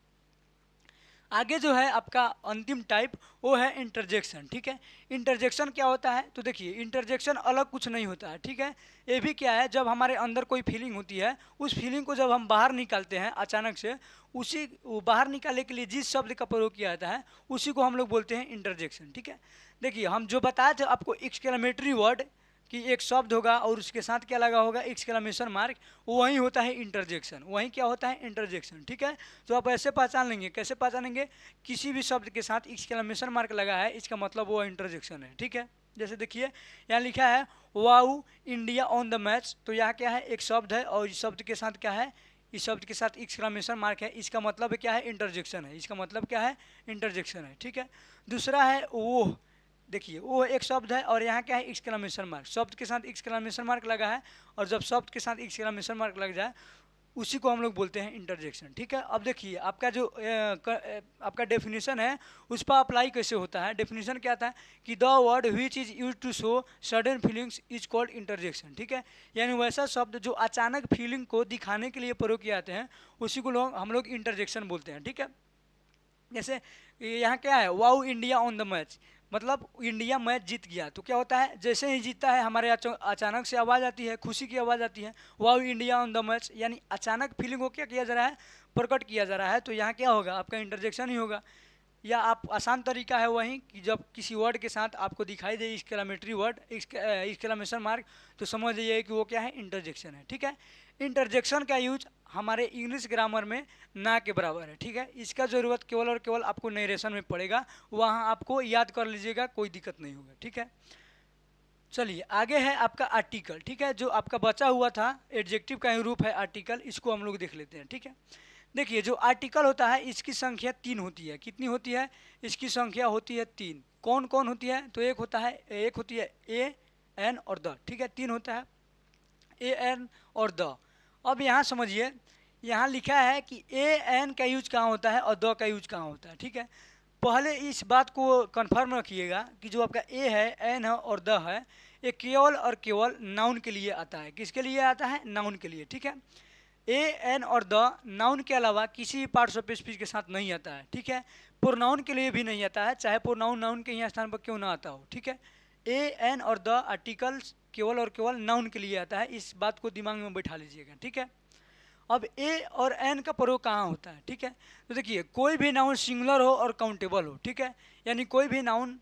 आगे जो है आपका अंतिम टाइप वो है इंटरजेक्शन, ठीक है। इंटरजेक्शन क्या होता है, तो देखिए इंटरजेक्शन अलग कुछ नहीं होता है, ठीक है। ये भी क्या है, जब हमारे अंदर कोई फीलिंग होती है, उस फीलिंग को जब हम बाहर निकालते हैं अचानक से, उसी वो बाहर निकालने के लिए जिस शब्द का प्रयोग किया जाता है उसी को हम लोग बोलते हैं इंटरजेक्शन, ठीक है। देखिए हम जो बताए थे आपको एक्सक्लेमेटरी वर्ड कि एक शब्द होगा और उसके साथ क्या लगा होगा, एक्सक्लेमेशन मार्क, वही होता है इंटरजेक्शन। वही क्या होता है, इंटरजेक्शन, ठीक है। तो आप ऐसे पहचान लेंगे, कैसे पहचानेंगे, किसी भी शब्द के साथ एक्सक्लेमेशन मार्क लगा है इसका मतलब वो इंटरजेक्शन है, ठीक है। जैसे देखिए यहाँ लिखा है wow India on the match, तो यहाँ क्या है, एक शब्द है और इस शब्द के साथ क्या है, इस शब्द के साथ एक्सक्लेमेशन मार्क है, इसका मतलब क्या है, इंटरजेक्शन है। इसका मतलब क्या है, इंटरजेक्शन है, ठीक है। दूसरा है वो, देखिए वो एक शब्द है और यहाँ क्या है, एक्सक्लेमेशन मार्क। शब्द के साथ एक्सक्लेमेशन मार्क लगा है और जब शब्द के साथ एक्सक्लेमेशन मार्क लग जाए उसी को हम लोग बोलते हैं इंटरजेक्शन, ठीक है। अब देखिए आपका जो आपका डेफिनेशन है उस पर अप्लाई कैसे होता है। डेफिनेशन क्या आता है कि the word which is use to show sudden feelings is called interjection, ठीक है। यानी वैसा शब्द जो अचानक फीलिंग को दिखाने के लिए प्रयोग किए जाते हैं उसी को हम लोग इंटरजेक्शन बोलते हैं, ठीक है। जैसे यहाँ क्या है, wow India on the match, मतलब इंडिया मैच जीत गया। तो क्या होता है, जैसे ही जीतता है हमारे अचानक से आवाज़ आती है, खुशी की आवाज़ आती है, wow India on the match, यानी अचानक फीलिंग को क्या किया जा रहा है, प्रकट किया जा रहा है। तो यहाँ क्या होगा, आपका इंटरजेक्शन ही होगा। या आप आसान तरीका है वही कि जब किसी वर्ड के साथ आपको दिखाई दे एक्सक्लेमेटरी वर्ड, एक्सक्लेमेशन मार्क, तो समझ जाइए कि वो क्या है, इंटरजेक्शन है, ठीक है। इंटरजेक्शन का यूज हमारे इंग्लिश ग्रामर में ना के बराबर है, ठीक है। इसका ज़रूरत केवल और केवल आपको नरेशन में पड़ेगा, वहाँ आपको याद कर लीजिएगा, कोई दिक्कत नहीं होगा, ठीक है। चलिए आगे है आपका आर्टिकल, ठीक है। जो आपका बचा हुआ था एडजेक्टिव का ही रूप है आर्टिकल, इसको हम लोग देख लेते हैं, ठीक है। देखिए जो आर्टिकल होता है इसकी संख्या 3 होती है। कितनी होती है, इसकी संख्या होती है 3। कौन कौन होती है, तो एक होती है ए एन और द, ठीक है। 3 होता है ए एन और द। अब यहाँ समझिए, यहाँ लिखा है कि ए एन का यूज कहाँ होता है और द का यूज कहाँ होता है, ठीक है। पहले इस बात को कंफर्म रखिएगा कि जो आपका ए है, एन है और द है, ये केवल और केवल नाउन के लिए आता है। किसके लिए आता है, नाउन के लिए, ठीक है। ए एन और द नाउन के अलावा किसी भी पार्ट्स ऑफ स्पीच के साथ नहीं आता है, ठीक है। प्रोनाउन के लिए भी नहीं आता है, चाहे प्रोनाउन नाउन के ही स्थान पर क्यों ना आता हो, ठीक है। ए एन और द आर्टिकल्स केवल और केवल नाउन के लिए आता है, इस बात को दिमाग में बैठा लीजिएगा, ठीक है। अब ए और एन का प्रयोग कहाँ होता है, ठीक है। तो देखिए कोई भी नाउन सिंगुलर हो और काउंटेबल हो, ठीक है। यानी कोई भी नाउन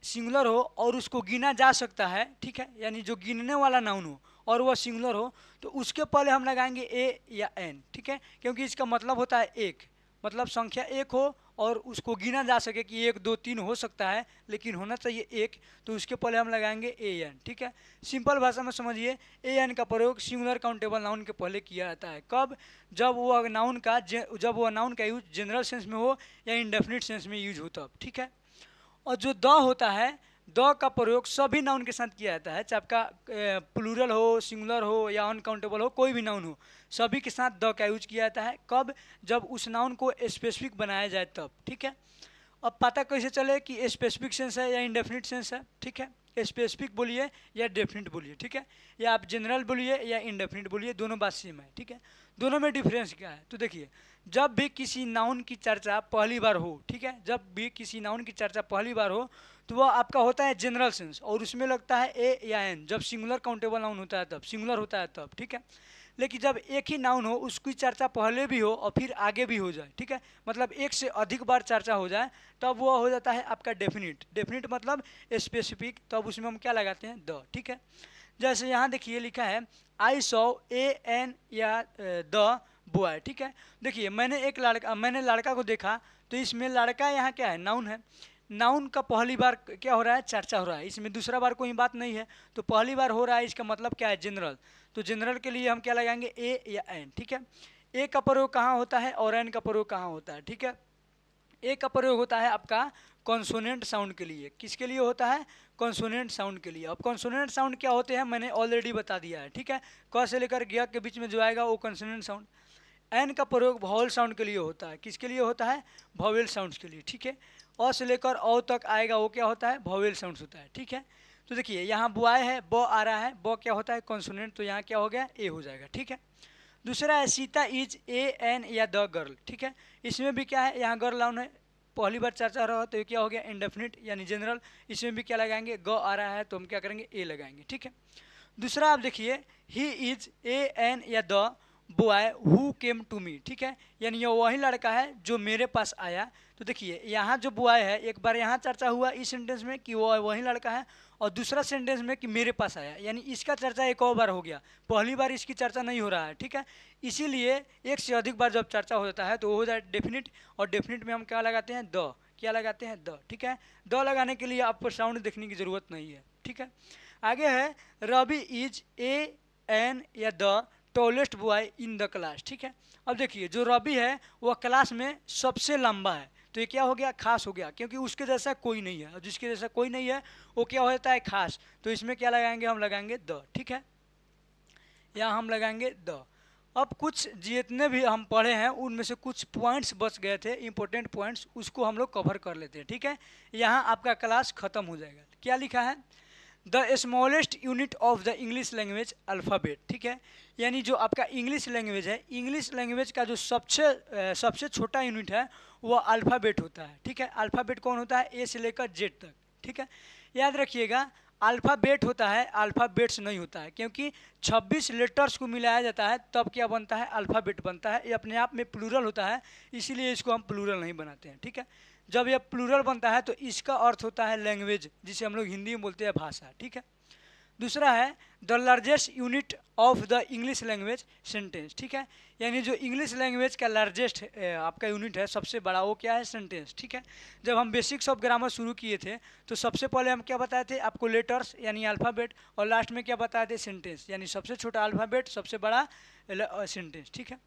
सिंगुलर हो और उसको गिना जा सकता है, ठीक है। यानी जो गिनने वाला नाउन हो और वह सिंगुलर हो तो उसके पहले हम लगाएंगे ए या एन, ठीक है। क्योंकि इसका मतलब होता है एक, मतलब संख्या एक हो और उसको गिना जा सके कि 1 2 3 हो सकता है लेकिन होना चाहिए एक, तो उसके पहले हम लगाएंगे ए एन, ठीक है। सिंपल भाषा में समझिए, ए एन का प्रयोग सिंगुलर काउंटेबल नाउन के पहले किया जाता है। कब, जब वह नाउन का यूज जनरल सेंस में हो या इंडेफिनिट सेंस में यूज हो तब, ठीक है। और जो द होता है, द का प्रयोग सभी नाउन के साथ किया जाता है, चाहे आपका प्लूरल हो, सिंगुलर हो या अनकाउंटेबल हो, कोई भी नाउन हो, सभी के साथ द का यूज किया जाता है। कब, जब उस नाउन को स्पेसिफिक बनाया जाए तब, ठीक है। अब पता कैसे चले कि स्पेसिफिक सेंस है या इंडेफिनिट सेंस है, ठीक है। स्पेसिफिक बोलिए या डेफिनिट बोलिए, ठीक है, या आप जनरल बोलिए या इंडेफिनिट बोलिए, दोनों बात सेम है, ठीक है। दोनों में डिफरेंस क्या है, तो देखिए जब भी किसी नाउन की चर्चा पहली बार हो, ठीक है, जब भी किसी नाउन की चर्चा पहली बार हो तो वह आपका होता है जनरल सेंस और उसमें लगता है ए या एन। जब सिंगुलर काउंटेबल नाउन होता है तब, सिंगुलर होता है तब, ठीक है। लेकिन जब एक ही नाउन हो उसकी चर्चा पहले भी हो और फिर आगे भी हो जाए, ठीक है, मतलब एक से अधिक बार चर्चा हो जाए, तब वो हो जाता है आपका डेफिनिट। डेफिनिट मतलब स्पेसिफिक, तब उसमें हम क्या लगाते हैं, द, ठीक है। जैसे यहाँ देखिए लिखा है आई सॉ ए एन या द बॉय, ठीक है। देखिए मैंने लड़का को देखा, तो इसमें लड़का यहाँ क्या है, नाउन है। नाउन का पहली बार क्या हो रहा है, चर्चा हो रहा है, इसमें दूसरा बार कोई बात नहीं है, तो पहली बार हो रहा है, इसका मतलब क्या है, जनरल। तो जनरल के लिए हम क्या लगाएंगे, ए या एन, ठीक है। ए का प्रयोग कहाँ होता है और एन का प्रयोग कहाँ होता है, ठीक है। ए का प्रयोग होता है आपका कॉन्सोनेंट साउंड के लिए। किसके लिए होता है, कॉन्सोनेंट साउंड के लिए। अब कॉन्सोनेंट साउंड क्या होते हैं मैंने ऑलरेडी बता दिया है, ठीक है। क से लेकर ग के बीच में जो आएगा वो कॉन्सोनेंट साउंड। एन का प्रयोग वॉवल साउंड के लिए होता है। किसके लिए होता है, वॉवेल साउंड्स के लिए, ठीक है। अ से लेकर औ तक आएगा वो क्या होता है, वॉवेल साउंड्स होता है, ठीक है। तो देखिए यहाँ बुआए है, ब आ रहा है, ब क्या होता है, कॉन्सोनेंट, तो यहाँ क्या हो गया, ए हो जाएगा, ठीक है। दूसरा है सीता इज ए एन या द गर्ल, ठीक है। इसमें भी क्या है, यहाँ गर्ल नाउन है, पहली बार चर्चा रहा तो ये क्या हो गया, इंडेफिनिट यानी जनरल। इसमें भी क्या लगाएंगे, ग आ रहा है तो हम क्या करेंगे, ए लगाएंगे, ठीक है। दूसरा आप देखिए, ही इज ए एन या the boy who came to me, ठीक है, यानी ये वही लड़का है जो मेरे पास आया। तो देखिए यहाँ जो बॉय है, एक बार यहाँ चर्चा हुआ इस सेंटेंस में कि वो वही लड़का है, और दूसरा सेंटेंस में कि मेरे पास आया, यानी इसका चर्चा एक और बार हो गया, पहली बार इसकी चर्चा नहीं हो रहा है, ठीक है। इसीलिए एक से अधिक बार जब चर्चा हो जाता है तो वो हो जाए डेफिनिट, और डेफिनिट में हम क्या लगाते हैं, द, क्या लगाते हैं, द, ठीक है। द लगाने के लिए आपको साउंड देखने की जरूरत नहीं है, ठीक है। आगे है रवि इज ए एन या the tallest boy in the class, ठीक है। अब देखिए जो रवि है वह क्लास में सबसे लंबा है, तो ये क्या हो गया, खास हो गया, क्योंकि उसके जैसा कोई नहीं है, और जिसके जैसा कोई नहीं है वो क्या हो जाता है, खास। तो इसमें क्या लगाएंगे, हम लगाएंगे द, ठीक है, यहाँ हम लगाएंगे द। अब कुछ जितने भी हम पढ़े हैं उनमें से कुछ पॉइंट्स बच गए थे, इंपॉर्टेंट पॉइंट्स, उसको हम लोग कवर कर लेते हैं, ठीक है। यहाँ आपका क्लास खत्म हो जाएगा। क्या लिखा है, the smallest unit of the English language alphabet, ठीक है। यानी जो आपका इंग्लिश लैंग्वेज है, इंग्लिश लैंग्वेज का जो सबसे छोटा यूनिट है वो अल्फ़ाबेट होता है, ठीक है। अल्फ़ाबेट कौन होता है, ए से लेकर जेड तक, ठीक है। याद रखिएगा अल्फ़ाबेट होता है, अल्फ़ाबेट्स नहीं होता है, क्योंकि 26 लेटर्स को मिलाया जाता है तब क्या बनता है, अल्फ़ाबेट बनता है। ये अपने आप में प्लूरल होता है, इसीलिए इसको हम प्लूरल नहीं बनाते हैं, ठीक है। जब यह प्लूरल बनता है तो इसका अर्थ होता है लैंग्वेज, जिसे हम लोग हिंदी में बोलते हैं भाषा, ठीक है। दूसरा है the largest unit of the English language sentence, ठीक है। यानी जो इंग्लिश लैंग्वेज का लार्जेस्ट आपका यूनिट है, सबसे बड़ा, वो क्या है, सेंटेंस, ठीक है। जब हम बेसिक्स ऑफ ग्रामर शुरू किए थे तो सबसे पहले हम क्या बताए थे आपको, लेटर्स यानी अल्फ़ाबेट, और लास्ट में क्या बताए थे, सेंटेंस, यानी सबसे छोटा अल्फ़ाबेट, सबसे बड़ा सेंटेंस, ठीक है।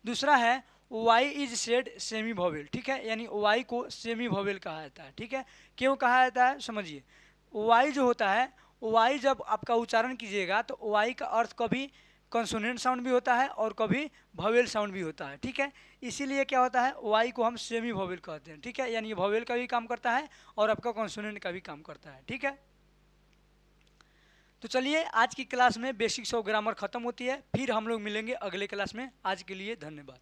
दूसरा है Y is said semi vowel, ठीक है, यानी वाई को सेमी वोवेल कहा जाता है, ठीक है। क्यों कहा जाता है, समझिए, वाई जो होता है, वाई जब आपका उच्चारण कीजिएगा तो वाई का अर्थ कभी कंसोनेंट साउंड भी होता है और कभी वोवेल साउंड भी होता है, ठीक है। इसीलिए क्या होता है, वाई को हम सेमी वोवेल कहते हैं, ठीक है, यानी वोवेल का भी काम करता है और आपका कंसोनेंट का भी काम करता है, ठीक है। तो चलिए आज की क्लास में बेसिक्स ऑफ ग्रामर खत्म होती है, फिर हम लोग मिलेंगे अगले क्लास में। आज के लिए धन्यवाद।